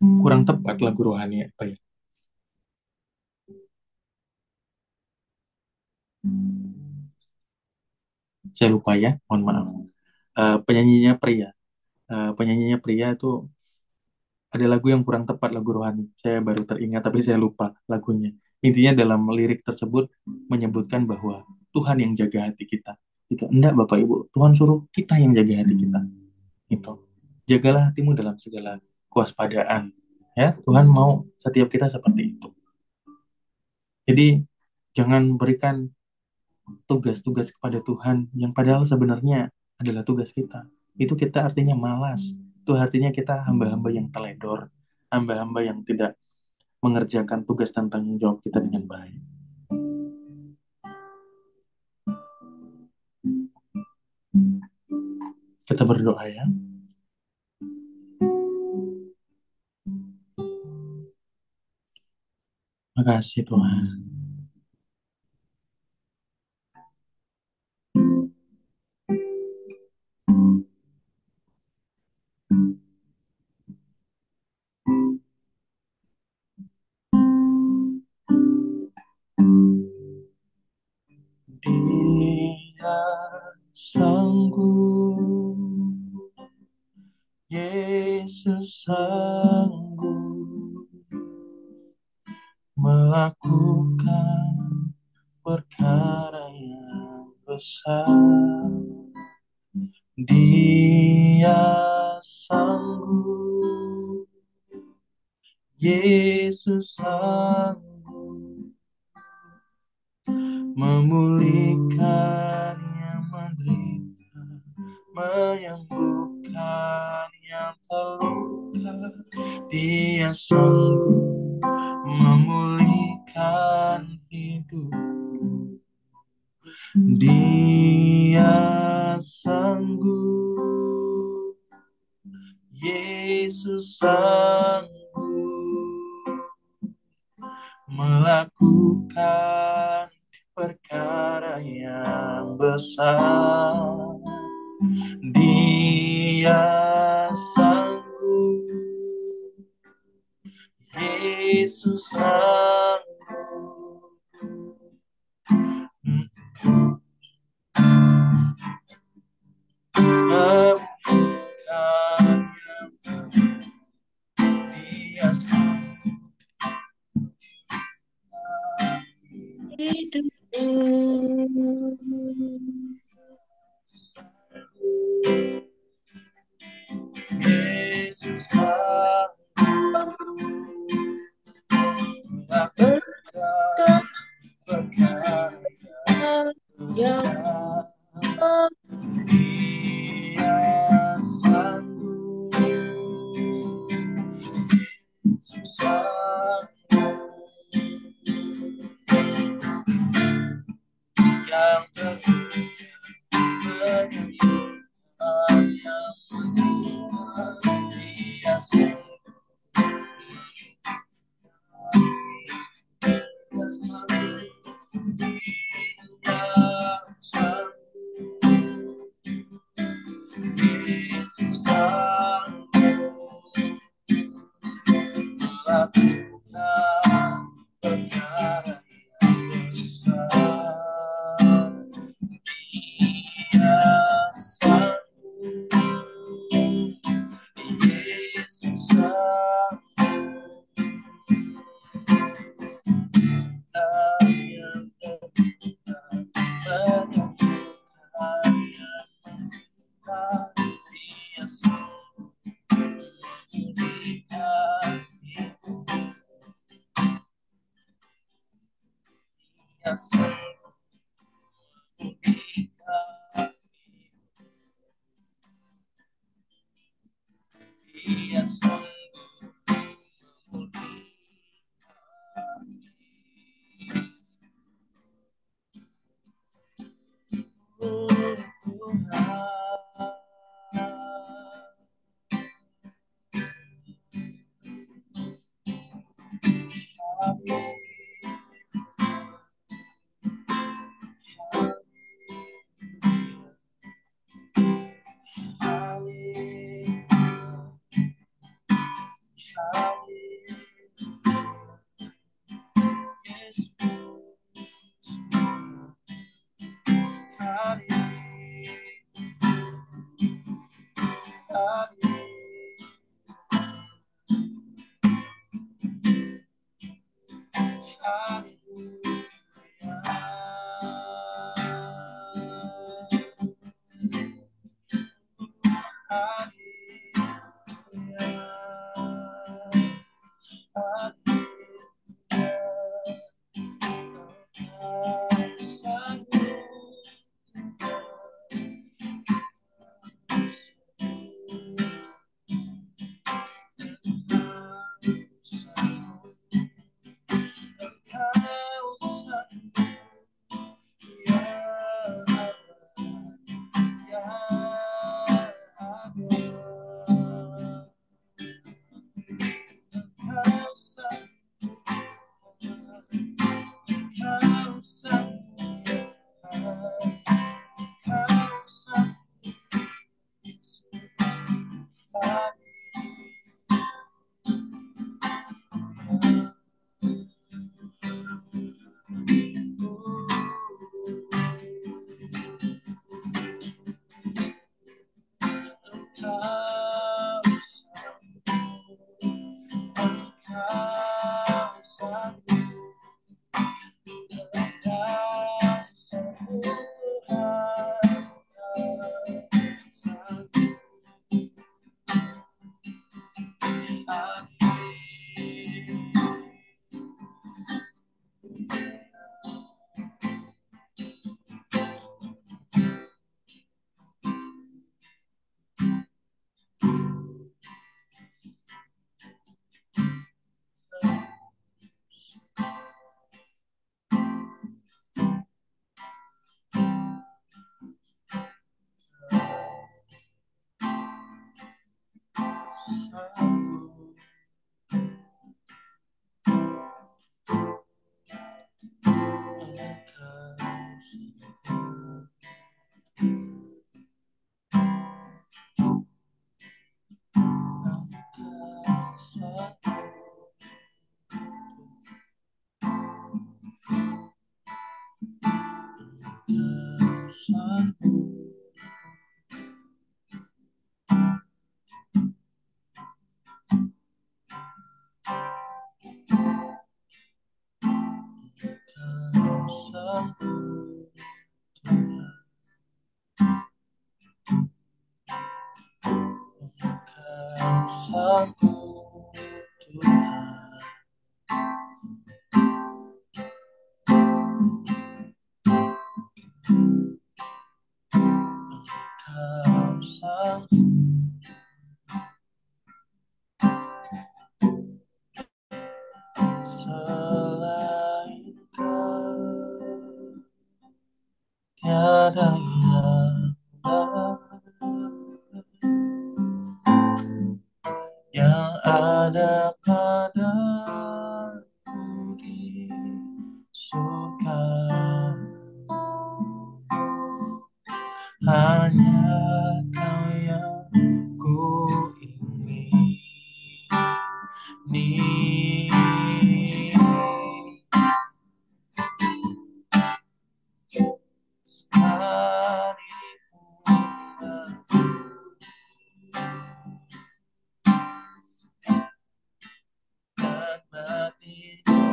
kurang tepat, lagu rohani apa ya? Saya lupa ya, mohon maaf. Penyanyinya pria. Penyanyinya pria itu ada lagu yang kurang tepat, lagu rohani. Saya baru teringat tapi saya lupa lagunya. Intinya dalam lirik tersebut menyebutkan bahwa Tuhan yang jaga hati kita. Itu enggak, Bapak Ibu. Tuhan suruh kita yang jaga hati kita. Itu. Jagalah hatimu dalam segala kewaspadaan. Ya, Tuhan mau setiap kita seperti itu. Jadi jangan berikan tugas-tugas kepada Tuhan yang padahal sebenarnya adalah tugas kita. Itu kita artinya malas. Itu artinya kita hamba-hamba yang teledor, hamba-hamba yang tidak mengerjakan tugas dan tanggung jawab kita dengan baik. Kita berdoa ya. Makasih Tuhan. Dia sanggup, Yesus sanggup melakukan perkara yang besar. Dia sanggup, Yesus sanggup memulihkan yang menderita, menyembuhkan yang terluka. Dia sanggup memulihkan hidupku. Dia sanggup, Yesus sanggup melakukan perkara yang besar. Dia sanggup, Yesus sanggup melakukan yang terbaik. Dia sanggup Yesus sanggup melakukan perkara yang besar. Dia sanggup, Yesus sanggup yang terluka menyembuhkan yang menderita. Dia sanggup, Dia sanggup, Dia sanggup, Yesus sanggup melakukan perkara yang besar. Dia sanggup, Selain Kau tiada yang ada padaku di surga, hanya Kau yang ku ingini. Dan batinku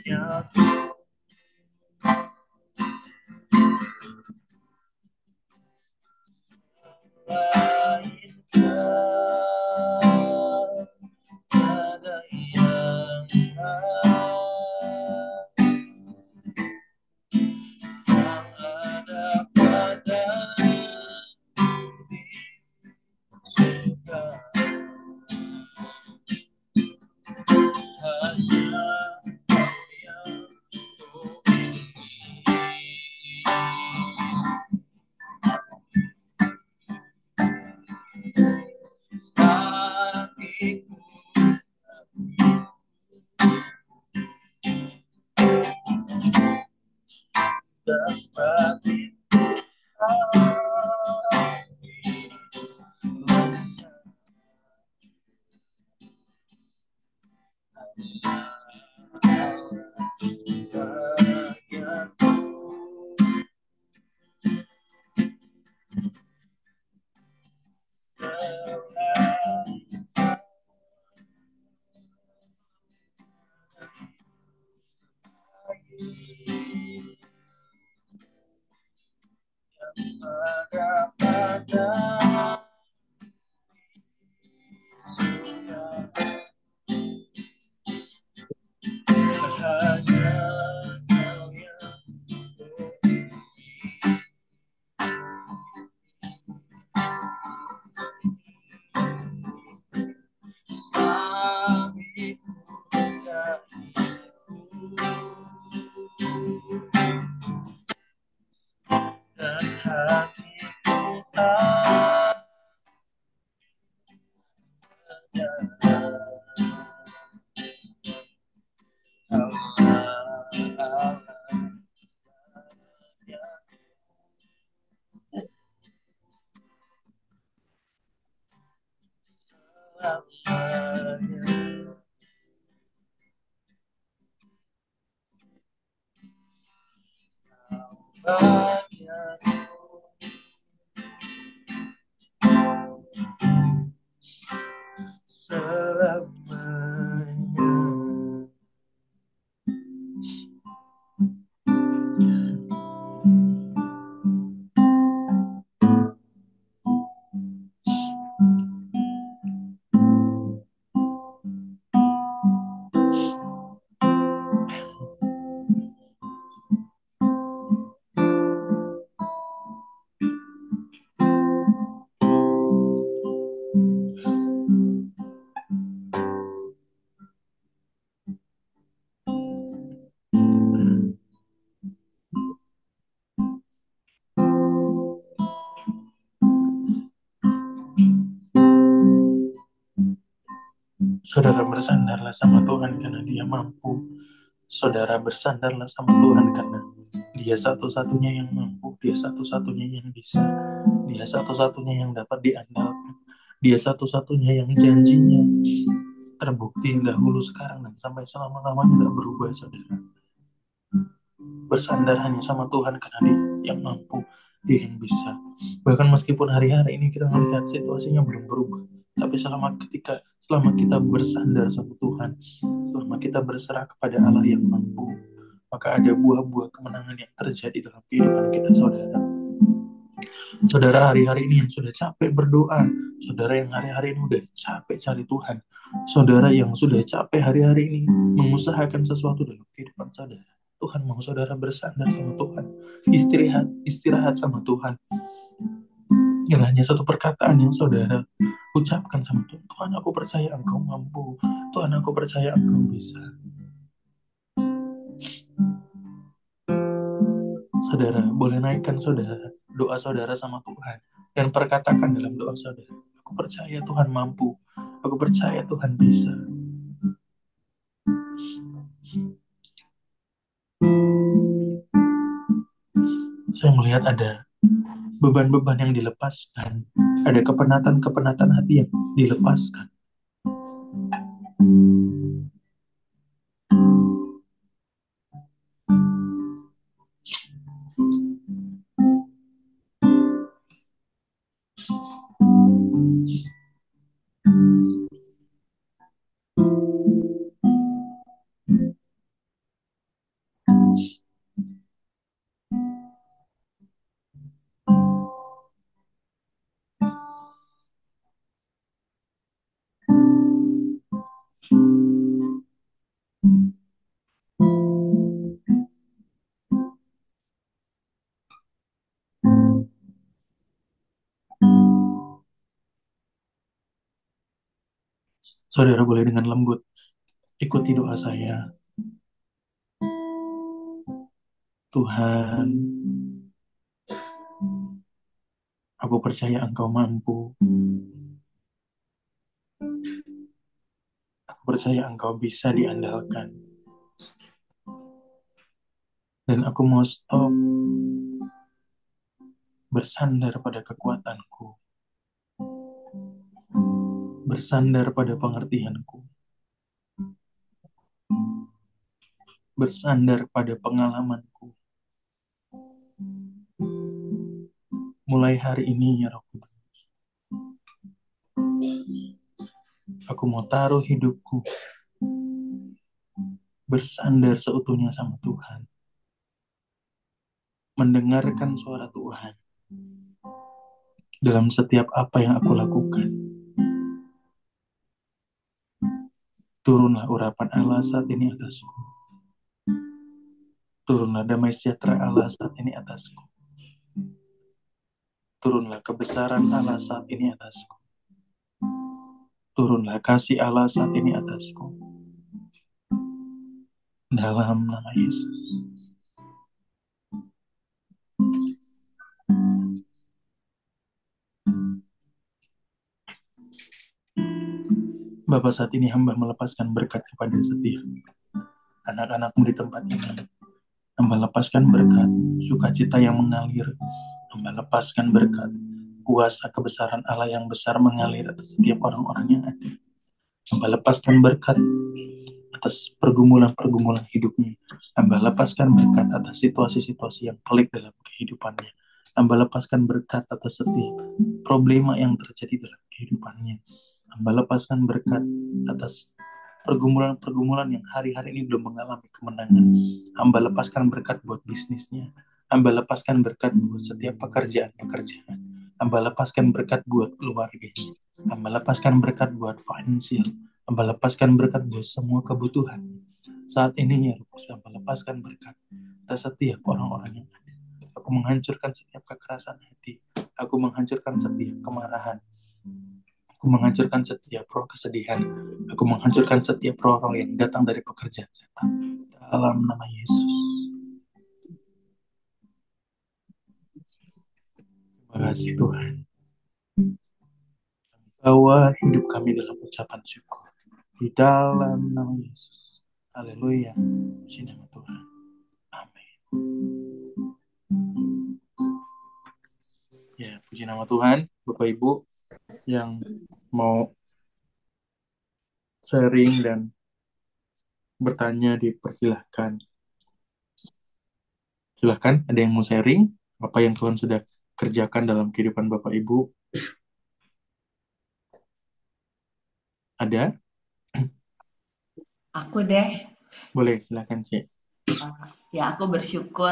rakyatku selain Kau tiada yang ada padaku di surga, hanya Kau yang ku ingini. Hatiku dan batinku habis lenyap. Bahagiaku yang ada pada surga, hanya Kau yang suamiku dan hatiku hanya Allah yang selamanya. Kau bahagiaku selamanya. Saudara bersandarlah sama Tuhan karena Dia mampu. Saudara bersandarlah sama Tuhan karena Dia satu-satunya yang mampu, Dia satu-satunya yang bisa, Dia satu-satunya yang dapat diandalkan, Dia satu-satunya yang janjinya terbukti dahulu, sekarang, dan sampai selama-lamanya tidak berubah, saudara. Bersandar hanya sama Tuhan karena Dia yang mampu, Dia yang bisa. Bahkan meskipun hari-hari ini kita melihat situasinya belum berubah, tapi selama kita bersandar sama Tuhan, selama kita berserah kepada Allah yang mampu, maka ada buah-buah kemenangan yang terjadi dalam kehidupan kita, saudara. Saudara hari-hari ini yang sudah capek berdoa, saudara yang hari-hari ini udah capek cari Tuhan, saudara yang sudah capek hari-hari ini mengusahakan sesuatu dalam kehidupan saudara, Tuhan mau saudara bersandar sama Tuhan, istirahat sama Tuhan. Ini hanya satu perkataan yang saudara ucapkan sama Tuhan. Tuhan, aku percaya Engkau mampu. Tuhan, aku percaya Engkau bisa. Saudara boleh naikkan doa saudara sama Tuhan dan perkatakan dalam doa saudara, aku percaya Tuhan mampu, aku percaya Tuhan bisa. Saya melihat ada beban-beban yang dilepaskan, ada kepenatan-kepenatan hati yang dilepaskan. Saudara boleh dengan lembut ikuti doa saya. Tuhan, aku percaya Engkau mampu. Aku percaya Engkau bisa diandalkan. Dan aku mau stop bersandar pada kekuatanku, bersandar pada pengertianku, bersandar pada pengalamanku. Mulai hari ini, ya Roh Kudus, aku mau taruh hidupku bersandar seutuhnya sama Tuhan, mendengarkan suara Tuhan dalam setiap apa yang aku lakukan. Turunlah urapan Allah saat ini atasku. Turunlah damai sejahtera Allah saat ini atasku. Turunlah kebesaran Allah saat ini atasku. Turunlah kasih Allah saat ini atasku. Dalam nama Yesus. Bapa, saat ini hamba melepaskan berkat kepada setiap anak-anakmu di tempat ini. Hamba lepaskan berkat sukacita yang mengalir. Hamba lepaskan berkat kuasa kebesaran Allah yang besar mengalir atas setiap orang-orang yang ada. Hamba lepaskan berkat atas pergumulan-pergumulan hidupnya. Hamba lepaskan berkat atas situasi-situasi yang pelik dalam kehidupannya. Hamba lepaskan berkat atas setiap problema yang terjadi dalam kehidupannya. Hamba lepaskan berkat atas pergumulan-pergumulan yang hari-hari ini belum mengalami kemenangan. Hamba lepaskan berkat buat bisnisnya. Hamba lepaskan berkat buat setiap pekerjaan-pekerjaan. Hamba lepaskan berkat buat keluarganya. Hamba lepaskan berkat buat finansial. Hamba lepaskan berkat buat semua kebutuhan. Saat ini ya, hamba lepaskan berkat atas setiap orang-orang yang ada. Aku menghancurkan setiap kekerasan hati. Aku menghancurkan setiap kemarahan. Aku menghancurkan setiap roh kesedihan. Aku menghancurkan setiap roh-roh yang datang dari pekerjaan setan. Dalam nama Yesus. Terima kasih Tuhan. Bawa hidup kami dalam ucapan syukur. Di dalam nama Yesus. Haleluya. Puji nama Tuhan. Amin. Ya, puji nama Tuhan. Bapak Ibu yang mau sharing dan bertanya dipersilahkan. Silahkan, ada yang mau sharing apa yang Tuhan sudah kerjakan dalam kehidupan Bapak Ibu? Ada? Aku deh, Boleh, silahkan sih. ya aku bersyukur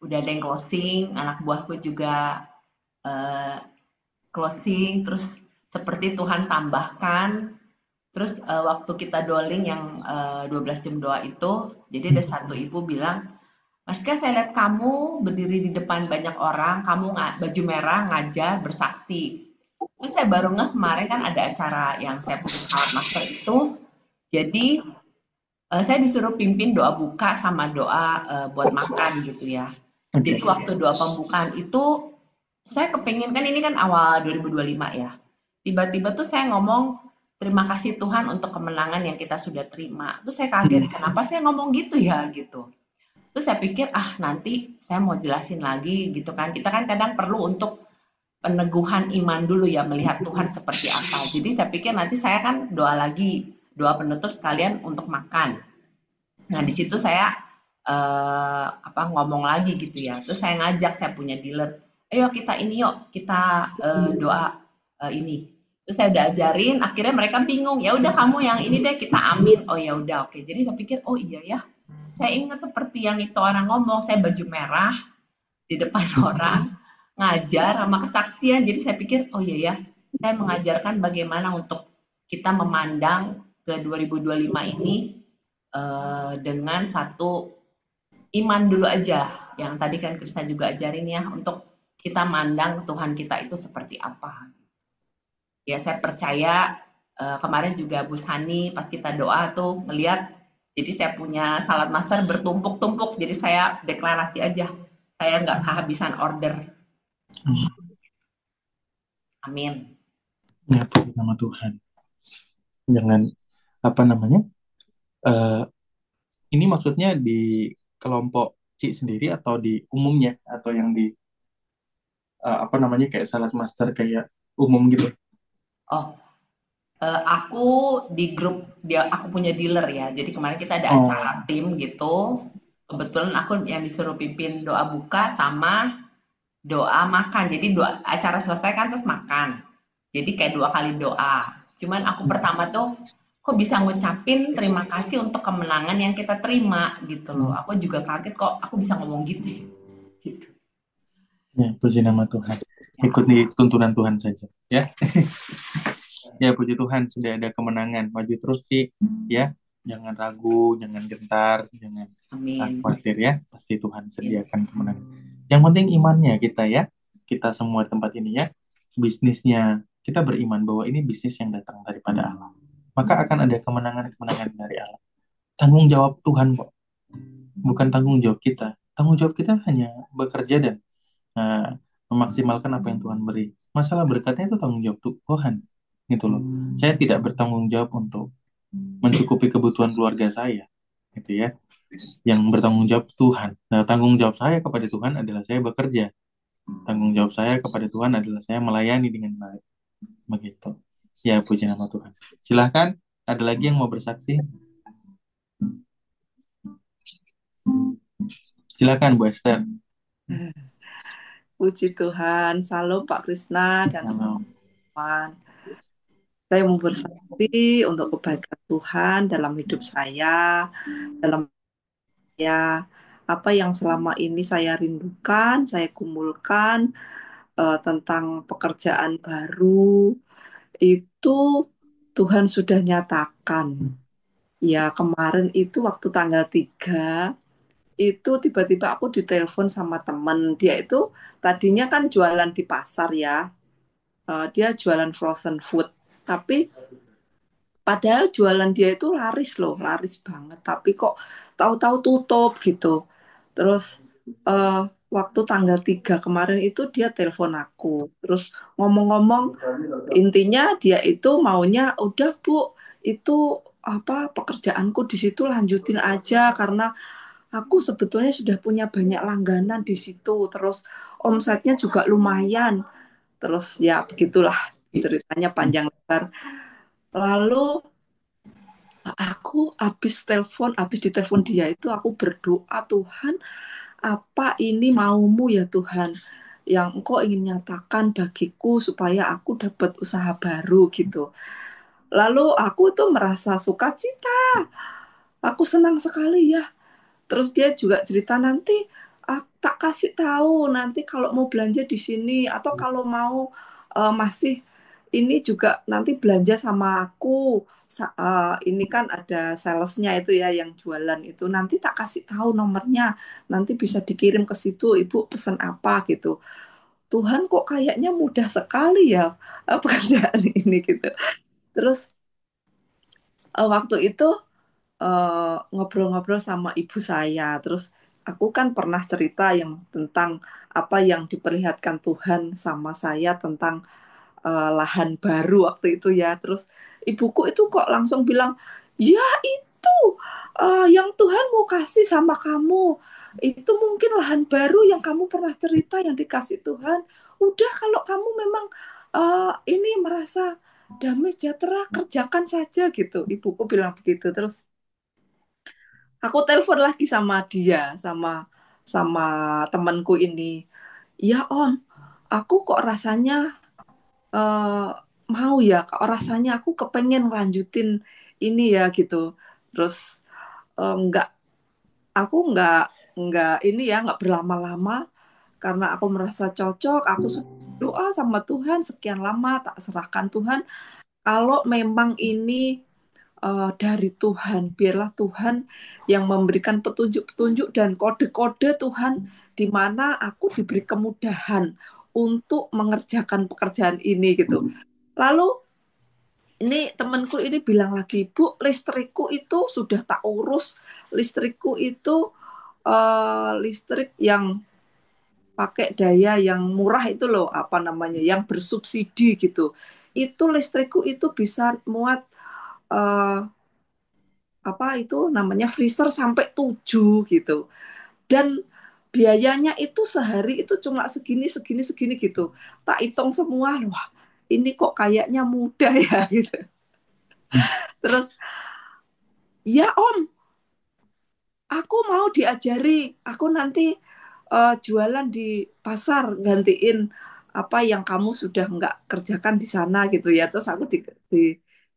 udah ada yang closing, anak buahku juga eh, closing, terus seperti Tuhan tambahkan, terus waktu kita doling yang 12 jam doa itu, jadi ada satu ibu bilang, Marsika saya lihat kamu berdiri di depan banyak orang, kamu baju merah ngajar bersaksi. Terus saya baru ngeh kemarin kan ada acara yang saya punya salat master itu, jadi saya disuruh pimpin doa buka sama doa buat makan gitu ya. Oke. Jadi waktu doa pembukaan itu saya kepengen kan ini kan awal 2025 ya. Tiba-tiba tuh saya ngomong terima kasih Tuhan untuk kemenangan yang kita sudah terima. Terus saya kaget, Hmm. kenapa saya ngomong gitu ya gitu. Terus saya pikir ah nanti saya mau jelasin lagi gitu kan. Kita kan kadang perlu untuk peneguhan iman dulu ya melihat Tuhan seperti apa. Jadi saya pikir nanti saya kan doa lagi, doa penutup sekalian untuk makan. Nah, di situ saya ngomong lagi gitu ya. Terus saya ngajak saya punya dealer, ayo kita ini yuk, kita doa ini. Terus saya udah ajarin, akhirnya mereka bingung. Ya udah kamu yang ini deh kita amin. Oh ya udah oke. Jadi saya pikir oh iya ya. Saya ingat seperti yang itu orang ngomong, saya baju merah di depan orang ngajar sama kesaksian. Jadi saya pikir oh iya ya. Saya mengajarkan bagaimana untuk kita memandang ke 2025 ini dengan satu iman dulu aja yang tadi kan Krisna juga ajarin ya untuk kita mandang Tuhan kita itu seperti apa. Ya saya percaya kemarin juga Bu Sani pas kita doa tuh ngelihat jadi saya punya salad master bertumpuk-tumpuk jadi saya deklarasi aja saya nggak kehabisan order. Amin. Ya, puji nama Tuhan. Jangan apa namanya? eh, ini maksudnya di kelompok Ci sendiri atau di umumnya atau yang di apa namanya kayak salad master kayak umum gitu. Oh, aku di grup dia aku punya dealer ya. Jadi kemarin kita ada acara Oh, tim gitu. Kebetulan aku yang disuruh pimpin doa buka sama doa makan. Jadi doa acara selesai kan terus makan. Jadi kayak 2 kali doa. Cuman aku pertama tuh kok bisa ngucapin terima kasih untuk kemenangan yang kita terima gitu loh. hmm. Aku juga kaget kok aku bisa ngomong gitu ya. Gitu. Ya, puji nama Tuhan. Ya, Ikuti tuntunan Tuhan saja, ya. Ya, puji Tuhan sudah ada kemenangan. Maju terus sih, ya. Jangan ragu, jangan gentar, jangan amin. khawatir ya. Pasti Tuhan Amin. sediakan kemenangan. Yang penting imannya kita ya. Kita semua di tempat ini ya. Bisnisnya kita beriman bahwa ini bisnis yang datang daripada Allah. Maka akan ada kemenangan-kemenangan dari Allah. Tanggung jawab Tuhan kok, bukan tanggung jawab kita. Tanggung jawab kita hanya bekerja dan memaksimalkan apa yang Tuhan beri. Masalah berkatnya itu tanggung jawab Tuhan, gitu loh. Saya tidak bertanggung jawab untuk mencukupi kebutuhan keluarga saya, gitu ya. Yang bertanggung jawab Tuhan. Nah, tanggung jawab saya kepada Tuhan adalah saya bekerja. Tanggung jawab saya kepada Tuhan adalah saya melayani dengan baik, begitu. Ya, puji nama Tuhan. Silahkan, ada lagi yang mau bersaksi? Silahkan, Bu Esther. Puji Tuhan, salam Pak Krisna dan Halo. teman. Saya mau bersaksi untuk kebaikan Tuhan dalam hidup saya, dalam ya apa yang selama ini saya rindukan, saya kumpulkan tentang pekerjaan baru itu Tuhan sudah nyatakan. Ya kemarin itu waktu tanggal 3 itu tiba-tiba aku ditelepon sama teman. Dia itu tadinya kan jualan di pasar ya. Dia jualan frozen food. Tapi padahal jualan dia itu laris loh, laris banget. Tapi kok tahu-tahu tutup gitu. Terus eh, waktu tanggal 3 kemarin itu dia telepon aku. Terus ngomong-ngomong intinya dia itu maunya udah Bu, itu pekerjaanku di situ lanjutin aja karena aku sebetulnya sudah punya banyak langganan di situ. Terus omsetnya juga lumayan. Terus ya begitulah ceritanya panjang lebar. Lalu aku habis ditelepon dia itu aku berdoa, Tuhan, apa ini maumu ya Tuhan, yang Engkau ingin nyatakan bagiku supaya aku dapat usaha baru gitu. Lalu aku tuh merasa sukacita, aku senang sekali ya. Terus dia juga cerita nanti tak kasih tahu nanti kalau mau belanja di sini atau kalau mau masih ini juga nanti belanja sama aku. Ini kan ada salesnya itu ya yang jualan itu nanti tak kasih tahu nomornya nanti bisa dikirim ke situ ibu pesan apa gitu. Tuhan kok kayaknya mudah sekali ya pekerjaan ini gitu. Terus waktu itu ngobrol-ngobrol sama ibu saya. Terus aku kan pernah cerita yang tentang apa yang diperlihatkan Tuhan sama saya tentang lahan baru waktu itu ya. Terus ibuku itu kok langsung bilang, ya itu yang Tuhan mau kasih sama kamu. Itu mungkin lahan baru yang kamu pernah cerita yang dikasih Tuhan. Udah kalau kamu memang ini merasa damai sejahtera kerjakan saja gitu. Ibuku bilang begitu. Terus aku telepon lagi sama dia, sama sama temanku ini. Ya Om, aku kok rasanya eh, mau ya, kok rasanya aku kepengen ngelanjutin ini ya gitu. Terus nggak, aku nggak ini ya, nggak berlama-lama karena aku merasa cocok. Aku sudah doa sama Tuhan sekian lama, tak serahkan Tuhan. Kalau memang ini dari Tuhan. Biarlah Tuhan yang memberikan petunjuk-petunjuk dan kode-kode Tuhan di mana aku diberi kemudahan untuk mengerjakan pekerjaan ini gitu. Lalu ini temanku ini bilang lagi, Bu, listrikku itu sudah tak urus. Listrikku itu listrik yang pakai daya yang murah itu loh, apa namanya, yang bersubsidi gitu. Itu listrikku itu bisa muat eh, apa itu namanya freezer sampai 7 gitu. Dan biayanya itu sehari itu cuma segini segini segini gitu. Tak hitung semua, wah ini kok kayaknya mudah ya gitu. Terus ya Om, aku mau diajari. Aku nanti jualan di pasar gantiin apa yang kamu sudah nggak kerjakan di sana gitu ya. Terus aku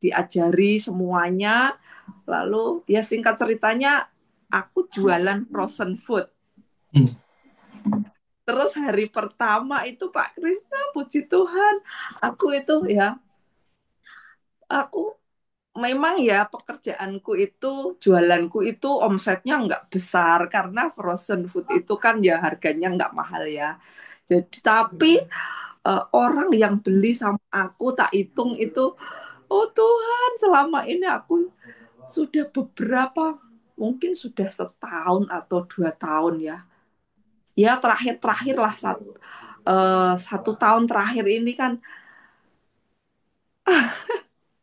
diajari semuanya. Lalu ya singkat ceritanya aku jualan frozen food. Hmm. Terus hari pertama itu Pak Krisna, puji Tuhan, aku itu ya, aku memang ya pekerjaanku itu, jualanku itu omsetnya nggak besar karena frozen food itu kan ya harganya nggak mahal ya. Jadi tapi orang yang beli sama aku tak hitung itu, oh Tuhan, selama ini aku sudah beberapa, mungkin sudah setahun atau 2 tahun ya. Ya terakhir-terakhir lah 1 tahun terakhir ini kan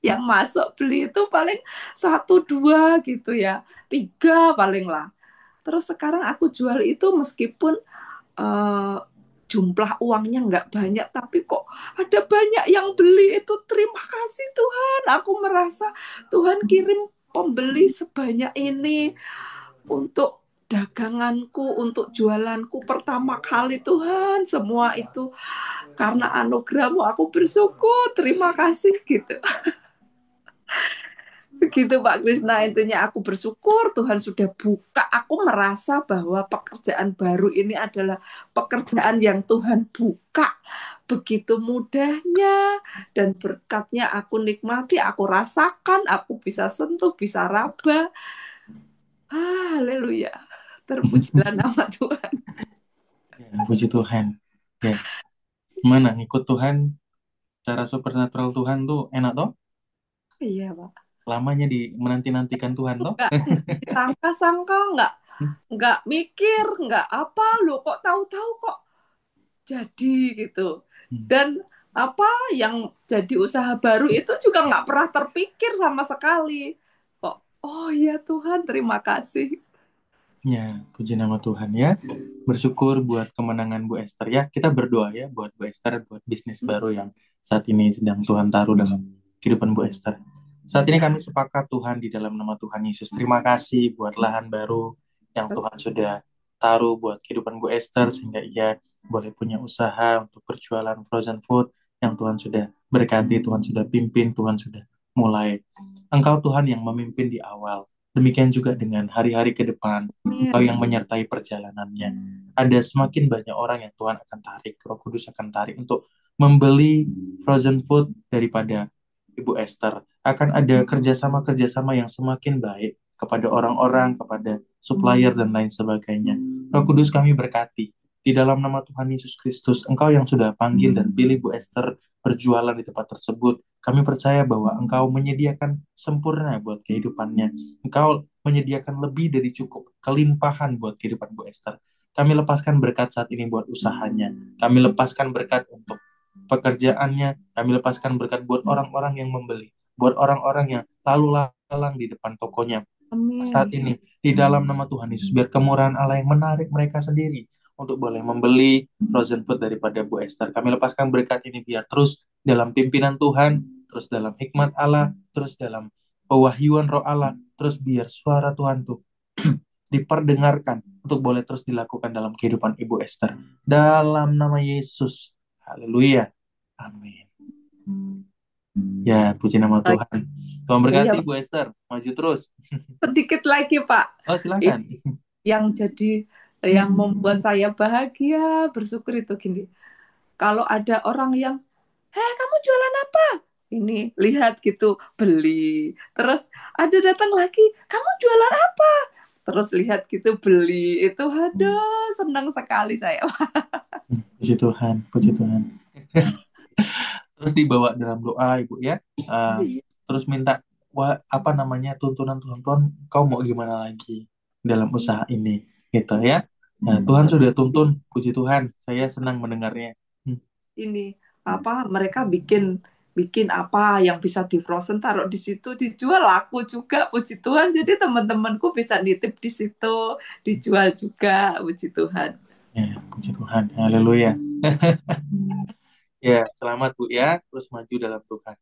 yang masuk beli itu paling 1 2 gitu ya, 3 paling lah. Terus sekarang aku jual itu meskipun eh, jumlah uangnya nggak banyak, tapi kok ada banyak yang beli itu. Terima kasih Tuhan, aku merasa Tuhan kirim pembeli sebanyak ini untuk daganganku, untuk jualanku pertama kali Tuhan. Semua itu karena anugerahmu, aku bersyukur, terima kasih gitu. Begitu Pak Krisna, intinya aku bersyukur Tuhan sudah buka. Aku merasa bahwa pekerjaan baru ini adalah pekerjaan yang Tuhan buka. Begitu mudahnya dan berkatnya aku nikmati, aku rasakan, aku bisa sentuh, bisa raba. Haleluya. Terpujilah nama Tuhan. Ya, puji Tuhan. Ya, mana ngikut Tuhan, cara supernatural Tuhan tuh enak toh? Iya Pak. Lamanya di menanti-nantikan Tuhan toh? Enggak disangka-sangka, enggak mikir, enggak apa, lo kok tahu-tahu kok jadi gitu. Hmm. Dan apa yang jadi usaha baru itu juga nggak pernah terpikir sama sekali. Kok, oh iya Tuhan, terima kasih. Ya, puji nama Tuhan ya. Bersyukur buat kemenangan Bu Esther ya. Kita berdoa ya buat Bu Esther, buat bisnis baru yang saat ini sedang Tuhan taruh dalam kehidupan Bu Esther. Saat ini kami sepakat Tuhan di dalam nama Tuhan Yesus. Terima kasih buat lahan baru yang Tuhan sudah taruh buat kehidupan Bu Esther sehingga ia boleh punya usaha untuk berjualan frozen food yang Tuhan sudah berkati, Tuhan sudah pimpin, Tuhan sudah mulai. Engkau Tuhan yang memimpin di awal. Demikian juga dengan hari-hari ke depan, Engkau Amin. yang menyertai perjalanannya. Ada semakin banyak orang yang Tuhan akan tarik, Roh Kudus akan tarik untuk membeli frozen food daripada Ibu Esther. Akan ada kerjasama-kerjasama yang semakin baik kepada orang-orang, kepada supplier, dan lain sebagainya. Roh Kudus kami berkati. Di dalam nama Tuhan Yesus Kristus, Engkau yang sudah panggil dan pilih Bu Esther berjualan di tempat tersebut, kami percaya bahwa Engkau menyediakan sempurna buat kehidupannya. Engkau menyediakan lebih dari cukup, kelimpahan buat kehidupan Bu Esther. Kami lepaskan berkat saat ini buat usahanya. Kami lepaskan berkat untuk pekerjaannya. Kami lepaskan berkat buat orang-orang yang membeli, buat orang-orang yang lalu lalang di depan tokonya saat Amin. ini. Di dalam nama Tuhan Yesus, biar kemurahan Allah yang menarik mereka sendiri untuk boleh membeli frozen food daripada Bu Esther. Kami lepaskan berkat ini biar terus dalam pimpinan Tuhan, terus dalam hikmat Allah, terus dalam pewahyuan roh Allah, terus biar suara Tuhan tuh diperdengarkan untuk boleh terus dilakukan dalam kehidupan Ibu Esther. Dalam nama Yesus. Haleluya. Amin. Ya, puji nama Lagi, Tuhan. Tuhan iya, berkati Bu Esther. Maju terus. sedikit lagi Pak. Oh, Ini silakan. yang jadi yang membuat saya bahagia, bersyukur itu gini. Kalau ada orang yang, heh kamu jualan apa? Ini lihat gitu, beli. Terus ada datang lagi, kamu jualan apa? Terus lihat gitu, beli. Itu aduh, senang sekali saya. Puji Tuhan, puji Tuhan. Terus dibawa dalam doa, Ibu ya. Terus minta apa namanya tuntunan Tuhan. Tuhan, kau mau gimana lagi dalam usaha ini, gitu ya. Nah, Tuhan sudah tuntun, puji Tuhan. Saya senang mendengarnya. Ini apa mereka bikin bikin apa yang bisa di frozen taruh di situ dijual laku juga puji Tuhan jadi teman-temanku bisa nitip di situ dijual juga puji Tuhan. Ya, puji Tuhan. Haleluya. Ya, selamat Bu ya. Terus maju dalam Tuhan.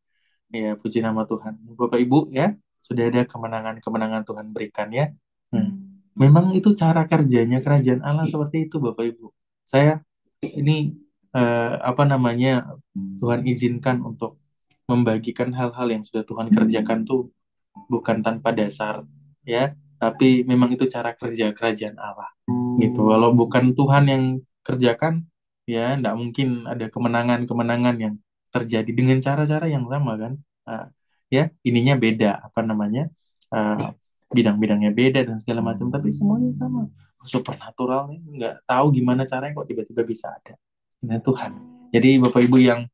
Ya, puji nama Tuhan. Bapak Ibu ya, sudah ada kemenangan-kemenangan Tuhan berikan ya. Memang itu cara kerjanya kerajaan Allah seperti itu Bapak Ibu. Saya ini apa namanya Tuhan izinkan untuk membagikan hal-hal yang sudah Tuhan kerjakan tuh bukan tanpa dasar ya, tapi memang itu cara kerja kerajaan Allah gitu. Kalau bukan Tuhan yang kerjakan ya tidak mungkin ada kemenangan-kemenangan yang terjadi dengan cara-cara yang sama kan. Ah, ya ininya beda apa namanya ah, bidang-bidangnya beda dan segala macam tapi semuanya sama supernatural nih nggak tahu gimana caranya kok tiba-tiba bisa ada. Nah Tuhan, jadi Bapak Ibu yang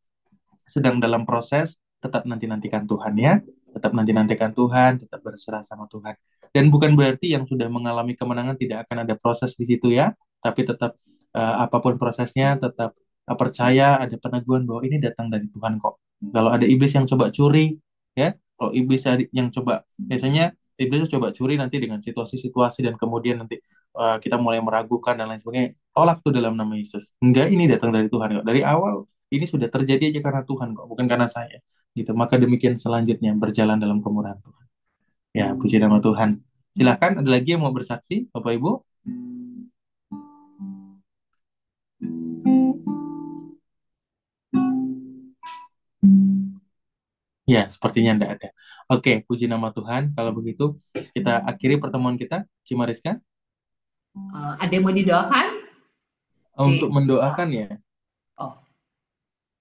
sedang dalam proses, tetap nanti-nantikan Tuhan ya. Tetap nanti-nantikan Tuhan, tetap berserah sama Tuhan. Dan bukan berarti yang sudah mengalami kemenangan tidak akan ada proses di situ ya. Tapi tetap apapun prosesnya, tetap percaya ada peneguhan bahwa ini datang dari Tuhan kok. Kalau ada iblis yang coba curi, ya. Kalau iblis yang coba, biasanya iblis coba curi nanti dengan situasi-situasi dan kemudian nanti kita mulai meragukan dan lain sebagainya. Tolak tuh dalam nama Yesus. Enggak, ini datang dari Tuhan kok. Dari awal ini sudah terjadi aja karena Tuhan kok, bukan karena saya. Gitu. Maka demikian selanjutnya berjalan dalam kemurahan Tuhan. Ya, puji nama Tuhan. Silahkan, ada lagi yang mau bersaksi, Bapak Ibu? Ya, sepertinya tidak ada. Oke, puji nama Tuhan. Kalau begitu, kita akhiri pertemuan kita, Cimariska, Ada yang mau didoakan? untuk Oke. mendoakan ya. Oh,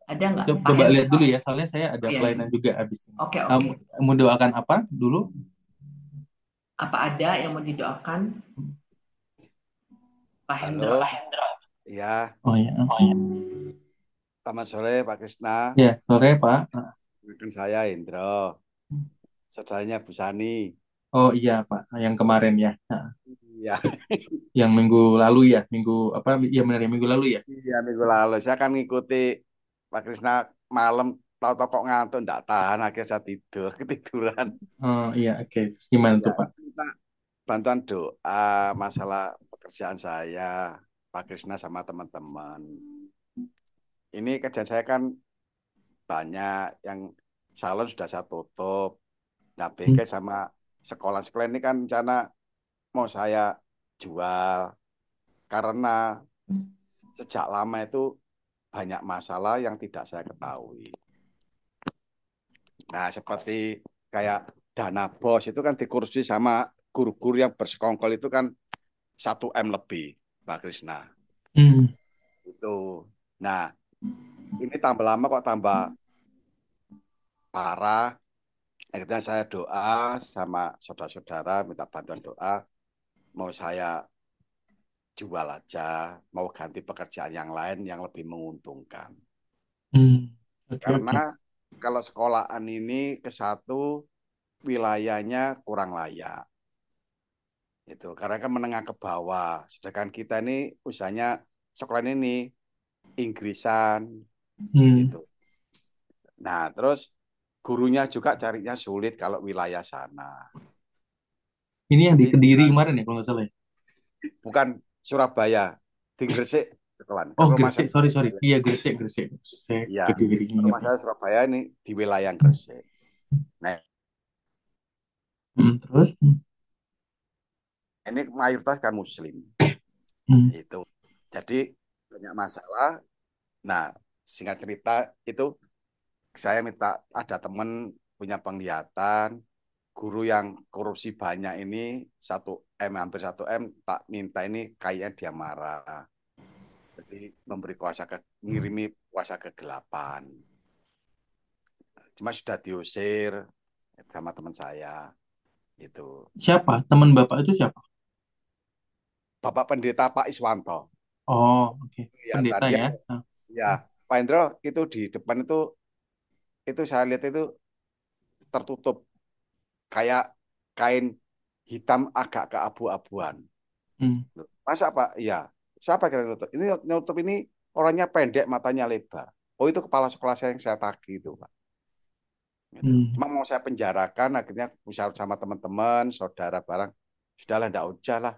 ada nggak Pak Coba Hendro? lihat dulu ya, soalnya saya ada Oh ya. pelayanan juga habis ini. Oke, oke. Mendoakan apa dulu? Apa ada yang mau didoakan Pak Hendro? Halo, ya, Oh ya, selamat sore Pak Krisna. ya sore Pak. Dengan saya Indro, saudaranya Bu Sani. Oh iya Pak, yang kemarin ya. Nah, Iya, yang minggu lalu ya, minggu apa? Iya benar ya minggu lalu ya. iya minggu lalu saya kan ngikuti Pak Krisna malam tahu-tahu kok ngantuk nggak tahan akhirnya saya tidur ketiduran. Oh iya, oke. Terus gimana Ya tuh, Pak? minta bantuan doa masalah pekerjaan saya, Pak Krisna sama teman-teman. Ini kerjaan saya kan banyak yang salon sudah saya tutup. Nah, Hmm. bengkel sama sekolah-sekolah ini kan rencana mau saya jual karena sejak lama itu banyak masalah yang tidak saya ketahui. Nah, seperti kayak dana bos itu kan dikursi sama guru-guru yang bersekongkol itu kan 1 M lebih, Pak Krisna. Hmm. Itu. Nah, ini tambah lama kok tambah parah. Akhirnya saya doa sama saudara-saudara, minta bantuan doa. Mau saya jual aja, mau ganti pekerjaan yang lain yang lebih menguntungkan. Hmm. Oke, oke. Karena kalau sekolahan ini ke satu wilayahnya kurang layak. Itu karena kan menengah ke bawah. Sedangkan kita ini usahanya sekolah ini Inggrisan Hmm. gitu. Nah, terus gurunya juga carinya sulit kalau wilayah sana. Ini yang di Jadi Kediri kemarin ya, kalau nggak salah ya? bukan Surabaya, di Gresik sekolah. Kan Oh, rumah Gresik. saya Sorry, sorry. Surabaya. Iya, Gresik, Gresik. Saya Iya, Kediri rumah ingatnya. saya Surabaya ini di wilayah Gresik. Nah, Hmm. Terus? ini mayoritas kan Muslim. Hmm. Itu. Jadi banyak masalah. Nah, singkat cerita itu saya minta ada teman punya penglihatan guru yang korupsi banyak ini 1 M hampir 1 M tak minta ini kayaknya dia marah. Jadi memberi kuasa ke ngirimi kuasa kegelapan. Cuma sudah diusir sama teman saya itu. Siapa? Teman Bapak itu siapa? Bapak Pendeta Pak Iswanto. Oh, oke. Kelihatan Pendeta dia ya. Ah. ya Pak Indro itu di depan itu saya lihat itu tertutup kayak kain hitam agak keabu-abuan. Hmm. Masa Pak? Iya. Siapa kira nutup? Ini nutup ini orangnya pendek, matanya lebar. Oh itu kepala sekolah saya yang saya tagih itu Pak. Gitu. Hmm. Cuma mau saya penjarakan, akhirnya bisa sama teman-teman, saudara barang. Sudahlah, enggak usah lah.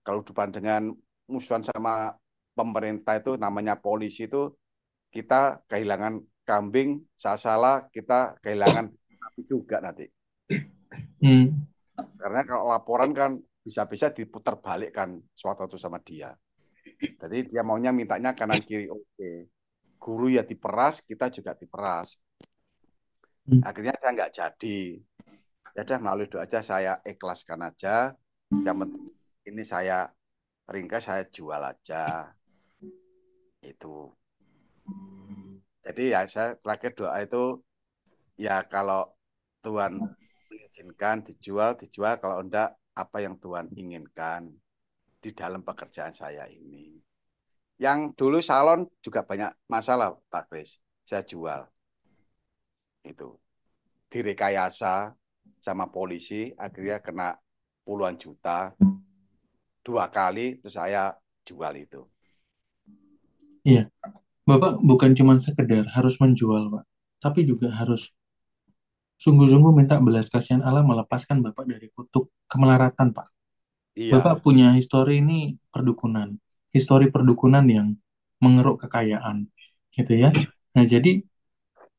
Kalau depan dengan musuhan sama pemerintah itu, namanya polisi itu, kita kehilangan kambing, salah kita kehilangan sapi juga nanti. Hmm. Karena kalau laporan kan bisa-bisa diputar balik kan suatu waktu sama dia. Jadi dia maunya mintanya kanan kiri oke. Guru ya diperas, kita juga diperas. Hmm. Akhirnya saya nggak jadi. Ya udah melalui doa aja saya ikhlaskan aja. Yang penting ini saya ringkas saya jual aja. Itu. Jadi ya saya terakhir doa itu ya kalau Tuhan mengizinkan dijual, dijual. Kalau enggak apa yang Tuhan inginkan di dalam pekerjaan saya ini. Yang dulu salon juga banyak masalah Pak Kris. Saya jual itu. Direkayasa sama polisi akhirnya kena puluhan juta 2 kali terus saya jual itu. Iya. Bapak bukan cuma sekedar harus menjual, Pak. Tapi juga harus sungguh-sungguh minta belas kasihan Allah melepaskan Bapak dari kutuk kemelaratan, Pak. Bapak Iya. punya histori ini perdukunan. Histori perdukunan yang mengeruk kekayaan. Gitu ya. Iya. Nah, jadi,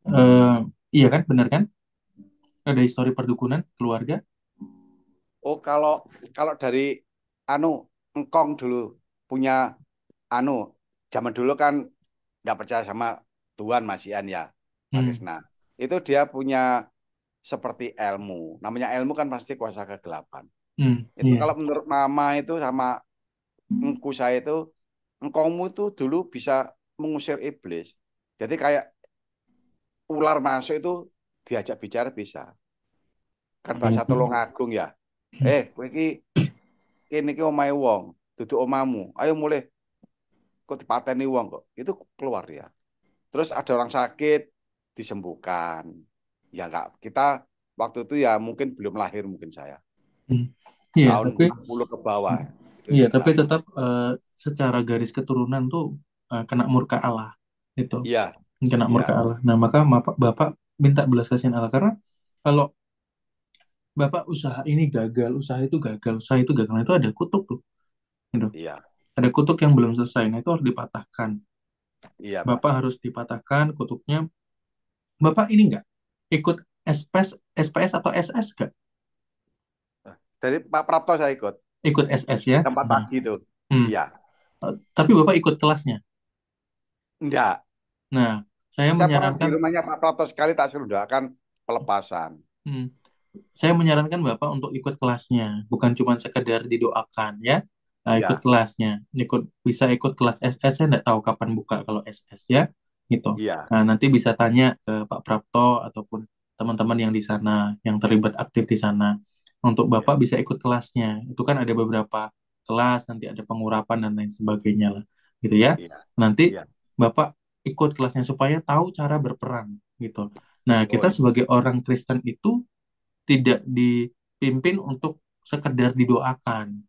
eh, iya kan? Benar kan? Ada histori perdukunan keluarga. Oh kalau kalau dari anu engkong dulu punya anu zaman dulu kan nggak percaya sama Tuhan Masian ya Pak Hmm. Krisna. Itu dia punya seperti ilmu. Namanya ilmu kan pasti kuasa kegelapan. Hmm. Itu Iya. kalau menurut mama itu sama engku saya itu engkongmu itu dulu bisa mengusir iblis. Jadi kayak ular masuk itu diajak bicara bisa. Kan bahasa Hmm. Tulungagung ya. Kowe iki kene iki omahe wong, duduk omamu. Ayo mulai kok dipateni wong kok. Itu keluar ya. Terus ada orang sakit disembuhkan. Ya enggak, kita waktu itu ya mungkin belum lahir mungkin saya. Hmm. Iya, Tahun tapi 60 ke bawah. Itu iya, ingat tapi saya. tetap secara garis keturunan tuh kena murka Allah. Gitu. Iya, kena murka Iya, Allah. Nah, maka Bapak minta belas kasihan Allah, karena kalau Bapak usaha ini gagal, usaha itu gagal, usaha itu gagal, nah, itu ada kutuk tuh, gitu. iya, Ada kutuk yang belum selesai, nah itu harus dipatahkan. iya, Pak. Bapak harus dipatahkan kutuknya. Bapak ini enggak ikut SPS atau SS enggak? Jadi Pak Prapto saya ikut. Ikut SS ya. Tempat Nah, pagi itu. hmm. Iya. Tapi Bapak ikut kelasnya. Enggak. Nah, saya Saya pernah di menyarankan, rumahnya Pak Prapto sekali, tak suruh doakan pelepasan. hmm, saya menyarankan Bapak untuk ikut kelasnya, bukan cuma sekedar didoakan ya. Nah, ikut Iya, kelasnya, bisa ikut kelas SS. Saya nggak tahu kapan buka kalau SS ya, gitu. iya, Nah, nanti bisa tanya ke Pak Prapto ataupun teman-teman yang di sana, yang terlibat aktif di sana, untuk Bapak iya, bisa ikut kelasnya. Itu kan ada beberapa kelas, nanti ada pengurapan dan lain sebagainya lah, gitu ya. iya, Nanti iya. Bapak ikut kelasnya supaya tahu cara berperang, gitu. Nah, Oh, kita sebagai orang Kristen itu tidak dipimpin untuk sekedar didoakan,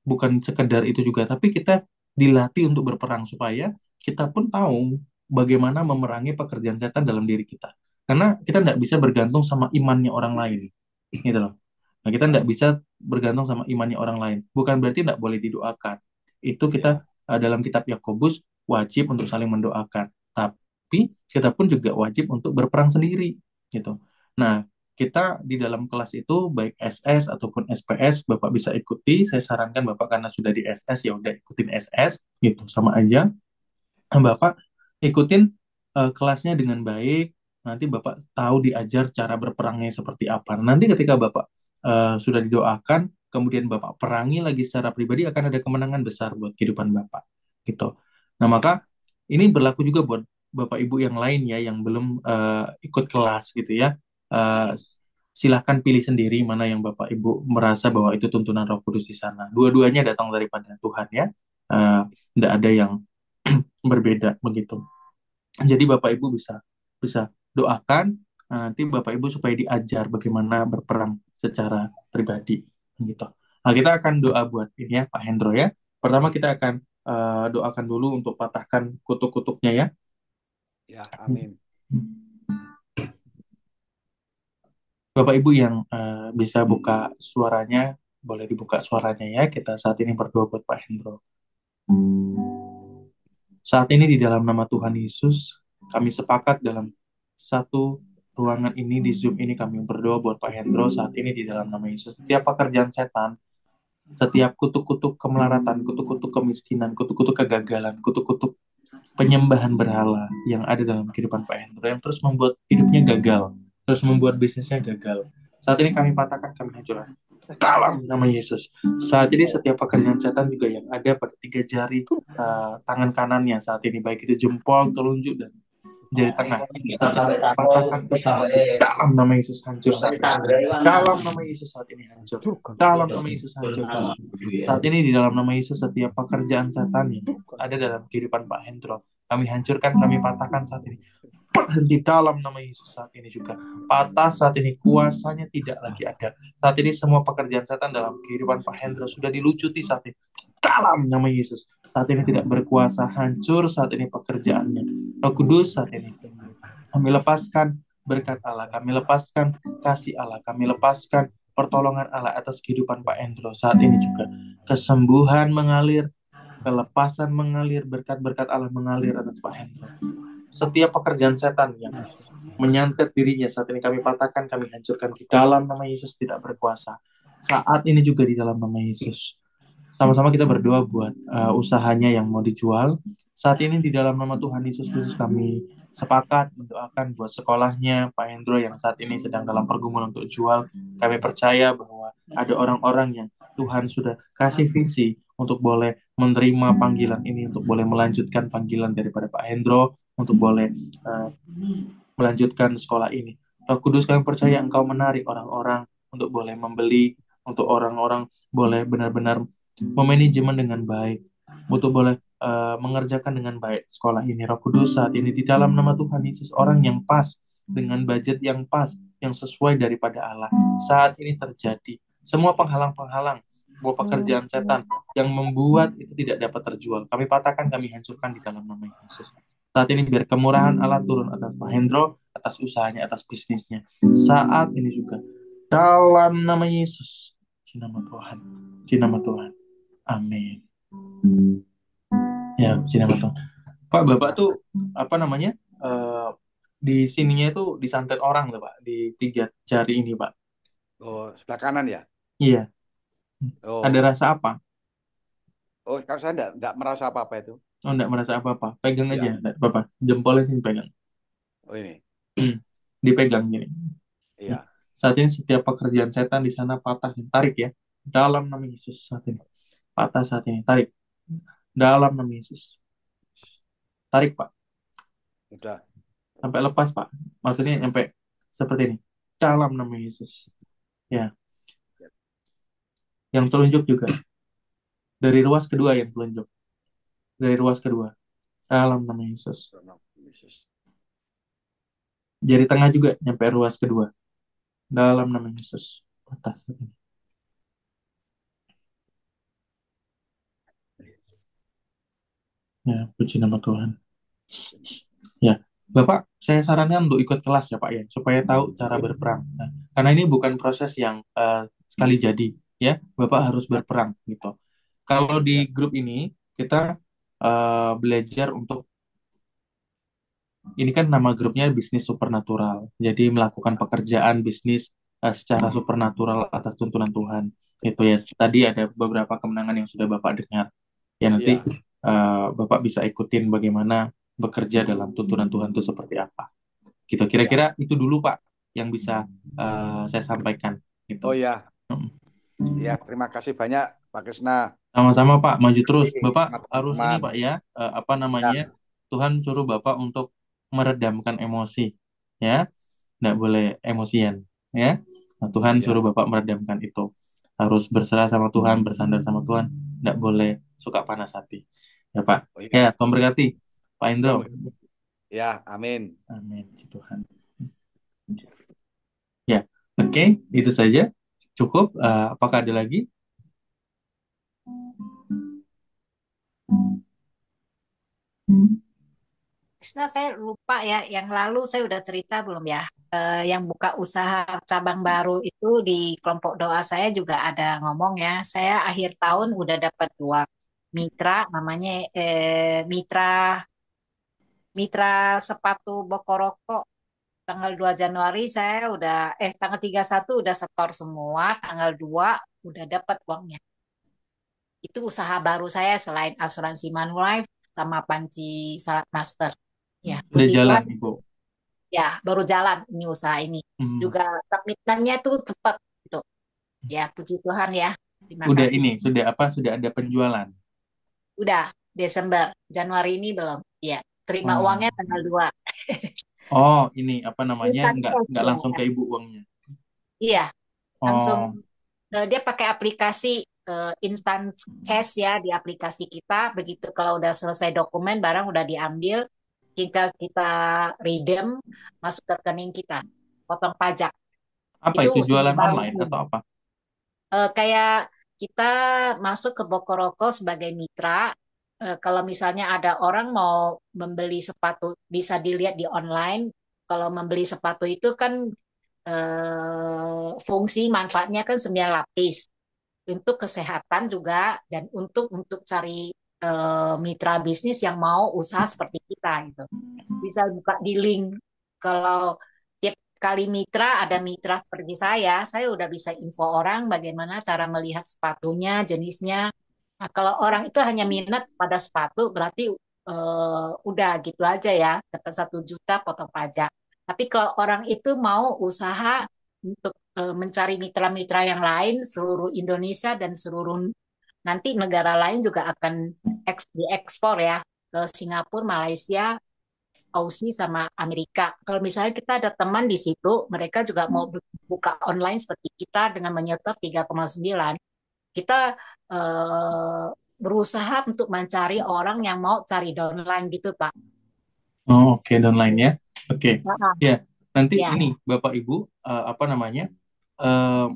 bukan sekedar itu juga, tapi kita dilatih untuk berperang supaya kita pun tahu bagaimana memerangi pekerjaan setan dalam diri kita. Karena kita tidak bisa bergantung sama imannya orang lain, gitu loh. Nah, kita tidak bisa bergantung sama imannya orang lain. Bukan berarti tidak boleh didoakan. Itu kita iya, dalam kitab Yakobus wajib untuk saling mendoakan. Tapi kita pun juga wajib untuk berperang sendiri, gitu. Nah, kita di dalam kelas itu baik SS ataupun SPS Bapak bisa ikuti. Saya sarankan Bapak karena sudah di SS ya udah ikutin SS, gitu, sama aja. Bapak ikutin kelasnya dengan baik, nanti Bapak tahu diajar cara berperangnya seperti apa. Nanti ketika Bapak sudah didoakan, kemudian Bapak perangi lagi secara pribadi, akan ada kemenangan besar buat kehidupan Bapak, gitu. Nah, maka ini berlaku juga buat Bapak Ibu yang lain ya, yang belum ikut kelas gitu ya. Eh, Silahkan pilih sendiri mana yang Bapak Ibu merasa bahwa itu tuntunan Roh Kudus di sana. Dua-duanya datang daripada Tuhan ya. Tidak ada yang berbeda begitu. Jadi Bapak Ibu bisa bisa doakan nanti Bapak Ibu supaya diajar bagaimana berperang secara pribadi gitu. Nah, kita akan doa buat ini ya Pak Hendro ya. Pertama kita akan doakan dulu untuk patahkan kutuk-kutuknya ya. ya, amin. Bapak Ibu yang bisa buka suaranya, boleh dibuka suaranya ya. Kita saat ini berdoa buat Pak Hendro. Saat ini di dalam nama Tuhan Yesus, kami sepakat dalam satu ruangan ini, di Zoom ini kami berdoa buat Pak Hendro saat ini di dalam nama Yesus. Setiap pekerjaan setan, setiap kutuk-kutuk kemelaratan, kutuk-kutuk kemiskinan, kutuk-kutuk kegagalan, kutuk-kutuk penyembahan berhala yang ada dalam kehidupan Pak Hendro yang terus membuat hidupnya gagal, terus membuat bisnisnya gagal. Saat ini kami patahkan, kami hancurkan dalam nama Yesus. Saat ini setiap pekerjaan setan juga yang ada pada tiga jari tangan kanannya saat ini, baik itu jempol, telunjuk, dan jari tengah, saat ini patahkan bersama dalam nama Yesus, hancur saat ini. Dalam nama Yesus saat ini hancur. Dalam nama Yesus hancur saat ini. Saat ini di dalam nama Yesus setiap pekerjaan setan yang ada dalam kehidupan Pak Hendro, kami hancurkan, kami patahkan saat ini. Di dalam nama Yesus saat ini juga patah saat ini, kuasanya tidak lagi ada. Saat ini semua pekerjaan setan dalam kehidupan Pak Hendro sudah dilucuti saat ini. Dalam nama Yesus saat ini tidak berkuasa, hancur saat ini pekerjaannya. Roh Kudus saat ini kami lepaskan berkat Allah, kami lepaskan kasih Allah, kami lepaskan pertolongan Allah atas kehidupan Pak Hendro saat ini juga. Kesembuhan mengalir, kelepasan mengalir, berkat-berkat Allah mengalir atas Pak Hendro. Setiap pekerjaan setan yang menyantet dirinya saat ini kami patahkan, kami hancurkan di dalam nama Yesus, tidak berkuasa. Saat ini juga di dalam nama Yesus. Sama-sama kita berdoa buat usahanya yang mau dijual. Saat ini di dalam nama Tuhan Yesus Kristus kami sepakat mendoakan buat sekolahnya Pak Hendro yang saat ini sedang dalam pergumulan untuk jual. Kami percaya bahwa ada orang-orang yang Tuhan sudah kasih visi untuk boleh menerima panggilan ini, untuk boleh melanjutkan panggilan daripada Pak Hendro, untuk boleh melanjutkan sekolah ini. Roh Kudus, kami percaya Engkau menarik orang-orang untuk boleh membeli, untuk orang-orang boleh benar-benar memanajemen dengan baik, untuk boleh mengerjakan dengan baik sekolah ini. Roh Kudus, saat ini di dalam nama Tuhan Yesus, orang yang pas, dengan budget yang pas, yang sesuai daripada Allah, saat ini terjadi. Semua penghalang-penghalang buat pekerjaan setan yang membuat itu tidak dapat terjual, kami patahkan, kami hancurkan di dalam nama Yesus. Saat ini biar kemurahan Allah turun atas Pak Hendro, atas usahanya, atas bisnisnya. Saat ini juga. Dalam nama Yesus. Puji nama Tuhan. Puji nama Tuhan. Amin. Ya, puji nama Tuhan. Pak, Bapak tuh apa namanya? Di sininya itu disantet orang tuh, Pak, di 3 jari ini, Pak. Oh, sebelah kanan ya? Iya. Ada Oh, rasa apa? oh, kalau saya enggak merasa apa-apa itu. Oh, enggak merasa apa-apa. Pegang Ya, aja, enggak apa-apa. Jempolnya sini pegang. oh ini. Dipegang gini. Iya. Saat ini setiap pekerjaan setan di sana patah. Tarik ya. Dalam nama Yesus saat ini. Patah saat ini. Tarik. Dalam nama Yesus. Tarik, Pak. Udah. Sampai lepas, Pak. Maksudnya sampai seperti ini. Dalam nama Yesus. Ya. Yang telunjuk juga. Dari ruas kedua yang telunjuk. Dari ruas kedua. Dalam nama Yesus. Yesus. Jari tengah juga nyampe ruas kedua. Dalam nama Yesus. Patah saat ini. Ya, puji nama Tuhan. Ya, Bapak, saya sarankan untuk ikut kelas ya Pak ya, supaya tahu cara berperang. Nah, karena ini bukan proses yang sekali jadi, ya. Bapak harus berperang gitu. Kalau Ya. di grup ini kita belajar untuk ini kan nama grupnya bisnis supernatural. Jadi melakukan pekerjaan bisnis secara supernatural atas tuntunan Tuhan. Itu ya. Tadi ada beberapa kemenangan yang sudah Bapak dengar. Ya nanti Iya. Bapak bisa ikutin bagaimana bekerja dalam tuntunan Tuhan itu seperti apa. Gitu. Iya. Kira-kira itu dulu Pak yang bisa saya sampaikan. Oh Gitu. ya. Ya, terima kasih banyak Pak Krisna. Sama-sama Pak, maju terus. Kasih Bapak sama harus ini teman-teman. Pak ya, apa namanya? Ya. Tuhan suruh Bapak untuk meredamkan emosi, ya, nggak boleh emosian, ya. Nah, Tuhan suruh Ya. Bapak meredamkan itu. Harus berserah sama Tuhan, bersandar sama Tuhan, nggak boleh suka panas hati, ya Pak. Oh Ya, iya. Tuhan berkati, Pak Indro. Ya, amin. Amin, puji Tuhan. Ya, oke, itu saja. Cukup. Apakah ada lagi? Krisna, saya lupa ya, yang lalu saya udah cerita belum ya? Yang buka usaha cabang baru itu di kelompok doa saya juga ada ngomong ya. Saya akhir tahun udah dapat 2 mitra, namanya mitra mitra sepatu Bokoroko. Tanggal 2 Januari saya udah tanggal 31 udah setor semua, tanggal 2 udah dapat uangnya. Itu usaha baru saya selain asuransi Manulife sama Panci Salat Master. Ya, Sudah puji jalan, Tuhan. Ibu. Ya, baru jalan ini usaha ini. Juga submitannya tuh cepat gitu. Ya, puji Tuhan ya. Terima Udah kasih. ini, sudah apa? Sudah ada penjualan. Udah Desember, Januari ini belum. Ya, terima Oh. uangnya tanggal 2. Oh, ini apa namanya? Instant Nggak cash ya. langsung ke ibu uangnya. Iya, langsung Oh, dia pakai aplikasi instant cash ya di aplikasi kita. Begitu kalau udah selesai dokumen, barang udah diambil, tinggal kita redeem, masuk ke rekening kita, potong pajak. apa Itu itu usaha jualan baru. online atau apa? Kayak kita masuk ke Bokoroko sebagai mitra. Kalau misalnya ada orang mau membeli sepatu, bisa dilihat di online. Kalau membeli sepatu itu kan fungsi manfaatnya kan 9 lapis untuk kesehatan juga dan untuk cari mitra bisnis yang mau usaha seperti kita gitu. Bisa buka di link. Kalau tiap kali mitra ada mitra seperti saya udah bisa info orang bagaimana cara melihat sepatunya, jenisnya. Nah, kalau orang itu hanya minat pada sepatu, berarti udah gitu aja ya, dapat 1 juta potong pajak. Tapi kalau orang itu mau usaha untuk mencari mitra-mitra yang lain, seluruh Indonesia dan seluruh nanti negara lain juga akan diekspor ya ke Singapura, Malaysia, Aussie sama Amerika. Kalau misalnya kita ada teman di situ, mereka juga mau buka online seperti kita dengan menyetor 3,9. Kita berusaha untuk mencari orang yang mau cari downline gitu, Pak. Oh, oke, online ya. Oke. Nah, Ya, nanti ya. ini Bapak Ibu apa namanya? eh,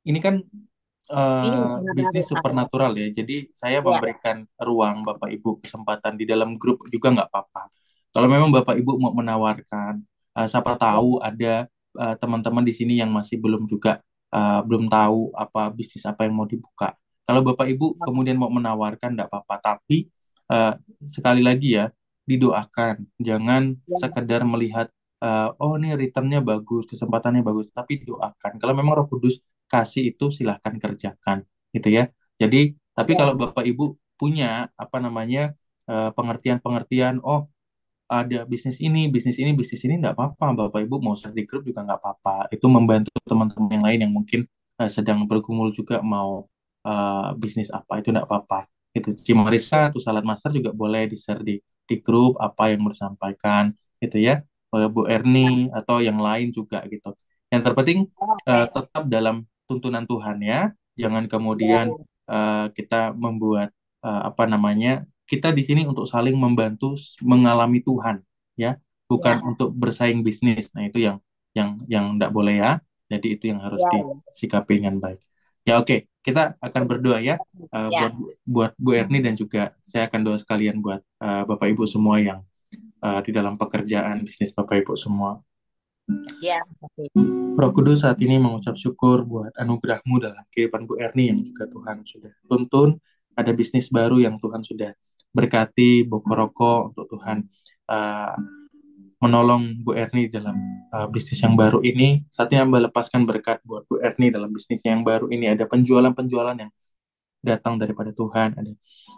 ini kan Ini bisnis menarik saya. supernatural ya. Jadi saya Ya, memberikan ruang Bapak Ibu kesempatan di dalam grup juga nggak apa-apa. Kalau memang Bapak Ibu mau menawarkan, siapa ya, tahu ada teman-teman di sini yang masih belum juga belum tahu apa bisnis apa yang mau dibuka. Kalau Bapak Ibu kemudian mau menawarkan nggak apa-apa. Tapi eh, sekali lagi ya, didoakan. Jangan ya, sekedar melihat oh ini returnnya bagus, kesempatannya bagus, tapi doakan. Kalau memang Roh Kudus kasih itu silahkan kerjakan gitu ya. Jadi tapi ya, kalau Bapak Ibu punya apa namanya pengertian-pengertian, oh ada bisnis ini, bisnis ini nggak apa-apa. Bapak Ibu mau share di grup juga nggak apa-apa. Itu membantu teman-teman yang lain yang mungkin sedang bergumul juga mau bisnis apa itu nggak apa-apa. Itu Cimarisa atau Salad Master juga boleh di-share di grup apa yang mau disampaikan gitu ya. Bu Erni atau yang lain juga gitu. Yang terpenting tetap dalam tuntunan Tuhan ya. Jangan kemudian ya, kita membuat apa namanya kita di sini untuk saling membantu mengalami Tuhan ya, bukan ya, untuk bersaing bisnis. Nah, itu yang enggak boleh ya. Jadi itu yang harus ya, disikapi dengan baik. Ya oke, kita akan berdoa ya buat ya, buat Bu Erni dan juga saya akan doa sekalian buat Bapak Ibu semua yang di dalam pekerjaan bisnis Bapak Ibu semua. ya, oke. Roh Kudus saat ini mengucap syukur buat anugerah-Mu dalam kehidupan Bu Erni yang juga Tuhan sudah tuntun. Ada bisnis baru yang Tuhan sudah berkati, Bokoroko untuk Tuhan uh, menolong Bu Erni dalam bisnis yang baru ini. Saatnya Hamba lepaskan berkat buat Bu Erni dalam bisnis yang baru ini. Ada penjualan-penjualan yang datang daripada Tuhan, ada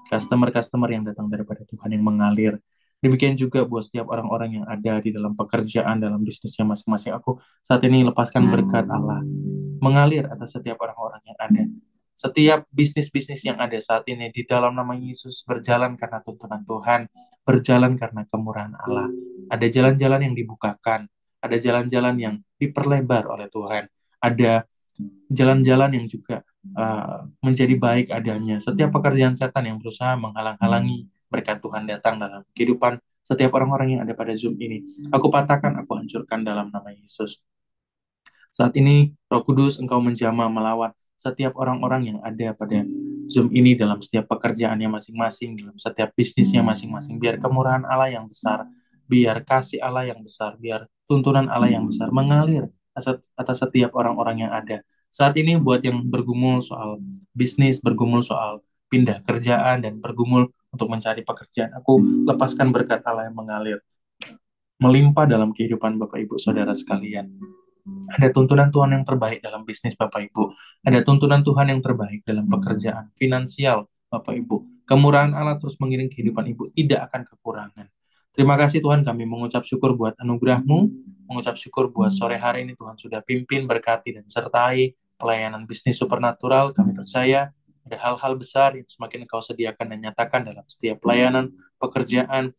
customer-customer yang datang daripada Tuhan yang mengalir. Demikian juga buat setiap orang-orang yang ada di dalam pekerjaan, dalam bisnisnya masing-masing. Aku saat ini lepaskan berkat Allah mengalir atas setiap orang-orang yang ada. Setiap bisnis-bisnis yang ada saat ini di dalam nama Yesus berjalan karena tuntunan Tuhan, berjalan karena kemurahan Allah. Ada jalan-jalan yang dibukakan, ada jalan-jalan yang diperlebar oleh Tuhan, ada jalan-jalan yang juga menjadi baik adanya. Setiap pekerjaan setan yang berusaha menghalang-halangi berkat Tuhan datang dalam kehidupan setiap orang-orang yang ada pada Zoom ini. Aku patahkan, aku hancurkan dalam nama Yesus. Saat ini, Roh Kudus, Engkau menjamah melawan setiap orang-orang yang ada pada Zoom ini dalam setiap pekerjaannya masing-masing, dalam setiap bisnisnya masing-masing. Biar kemurahan Allah yang besar, biar kasih Allah yang besar, biar tuntunan Allah yang besar mengalir atas setiap orang-orang yang ada. Saat ini buat yang bergumul soal bisnis, bergumul soal pindah kerjaan, dan bergumul untuk mencari pekerjaan, aku lepaskan berkat Allah yang mengalir, melimpah dalam kehidupan Bapak Ibu Saudara sekalian. Ada tuntunan Tuhan yang terbaik dalam bisnis Bapak Ibu. Ada tuntunan Tuhan yang terbaik dalam pekerjaan, finansial Bapak Ibu. Kemurahan Allah terus mengiring kehidupan Ibu, tidak akan kekurangan. Terima kasih Tuhan, kami mengucap syukur buat anugerah-Mu, mengucap syukur buat sore hari ini Tuhan sudah pimpin, berkati, dan sertai pelayanan bisnis supernatural. Kami percaya ada hal-hal besar yang semakin Engkau sediakan dan nyatakan dalam setiap pelayanan, pekerjaan,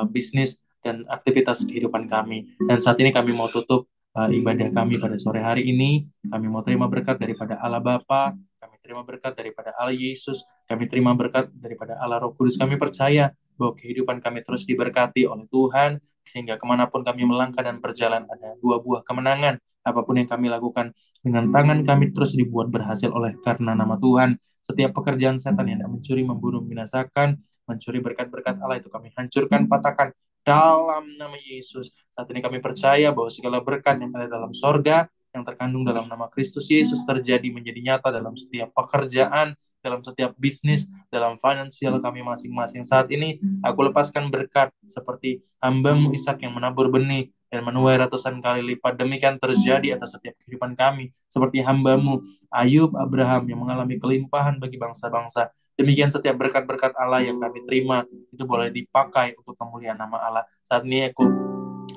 bisnis, dan aktivitas kehidupan kami. Dan saat ini kami mau tutup ibadah kami pada sore hari ini. Kami mau terima berkat daripada Allah Bapa, kami terima berkat daripada Allah Yesus, kami terima berkat daripada Allah Roh Kudus. Kami percaya bahwa kehidupan kami terus diberkati oleh Tuhan, sehingga kemanapun kami melangkah dan berjalan ada dua buah kemenangan. Apapun yang kami lakukan dengan tangan kami terus dibuat berhasil oleh karena nama Tuhan. Setiap pekerjaan setan yang mencuri, membunuh, membinasakan, mencuri berkat-berkat Allah itu kami hancurkan, patahkan dalam nama Yesus. Saat ini kami percaya bahwa segala berkat yang ada dalam sorga, yang terkandung dalam nama Kristus Yesus terjadi menjadi nyata dalam setiap pekerjaan, dalam setiap bisnis, dalam finansial kami masing-masing. Saat ini aku lepaskan berkat seperti hamba-Mu Ishak yang menabur benih dan menuai ratusan kali lipat. Demikian terjadi atas setiap kehidupan kami. Seperti hamba-Mu Ayub, Abraham yang mengalami kelimpahan bagi bangsa-bangsa. Demikian setiap berkat-berkat Allah yang kami terima itu boleh dipakai untuk kemuliaan nama Allah. Saat ini aku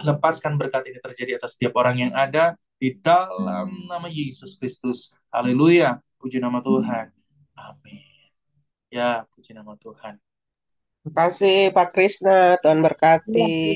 lepaskan berkat ini terjadi atas setiap orang yang ada di dalam nama Yesus Kristus. Haleluya. Puji nama Tuhan. Amin. Ya, puji nama Tuhan. Terima kasih Pak Krisna, Tuhan berkati. Ya.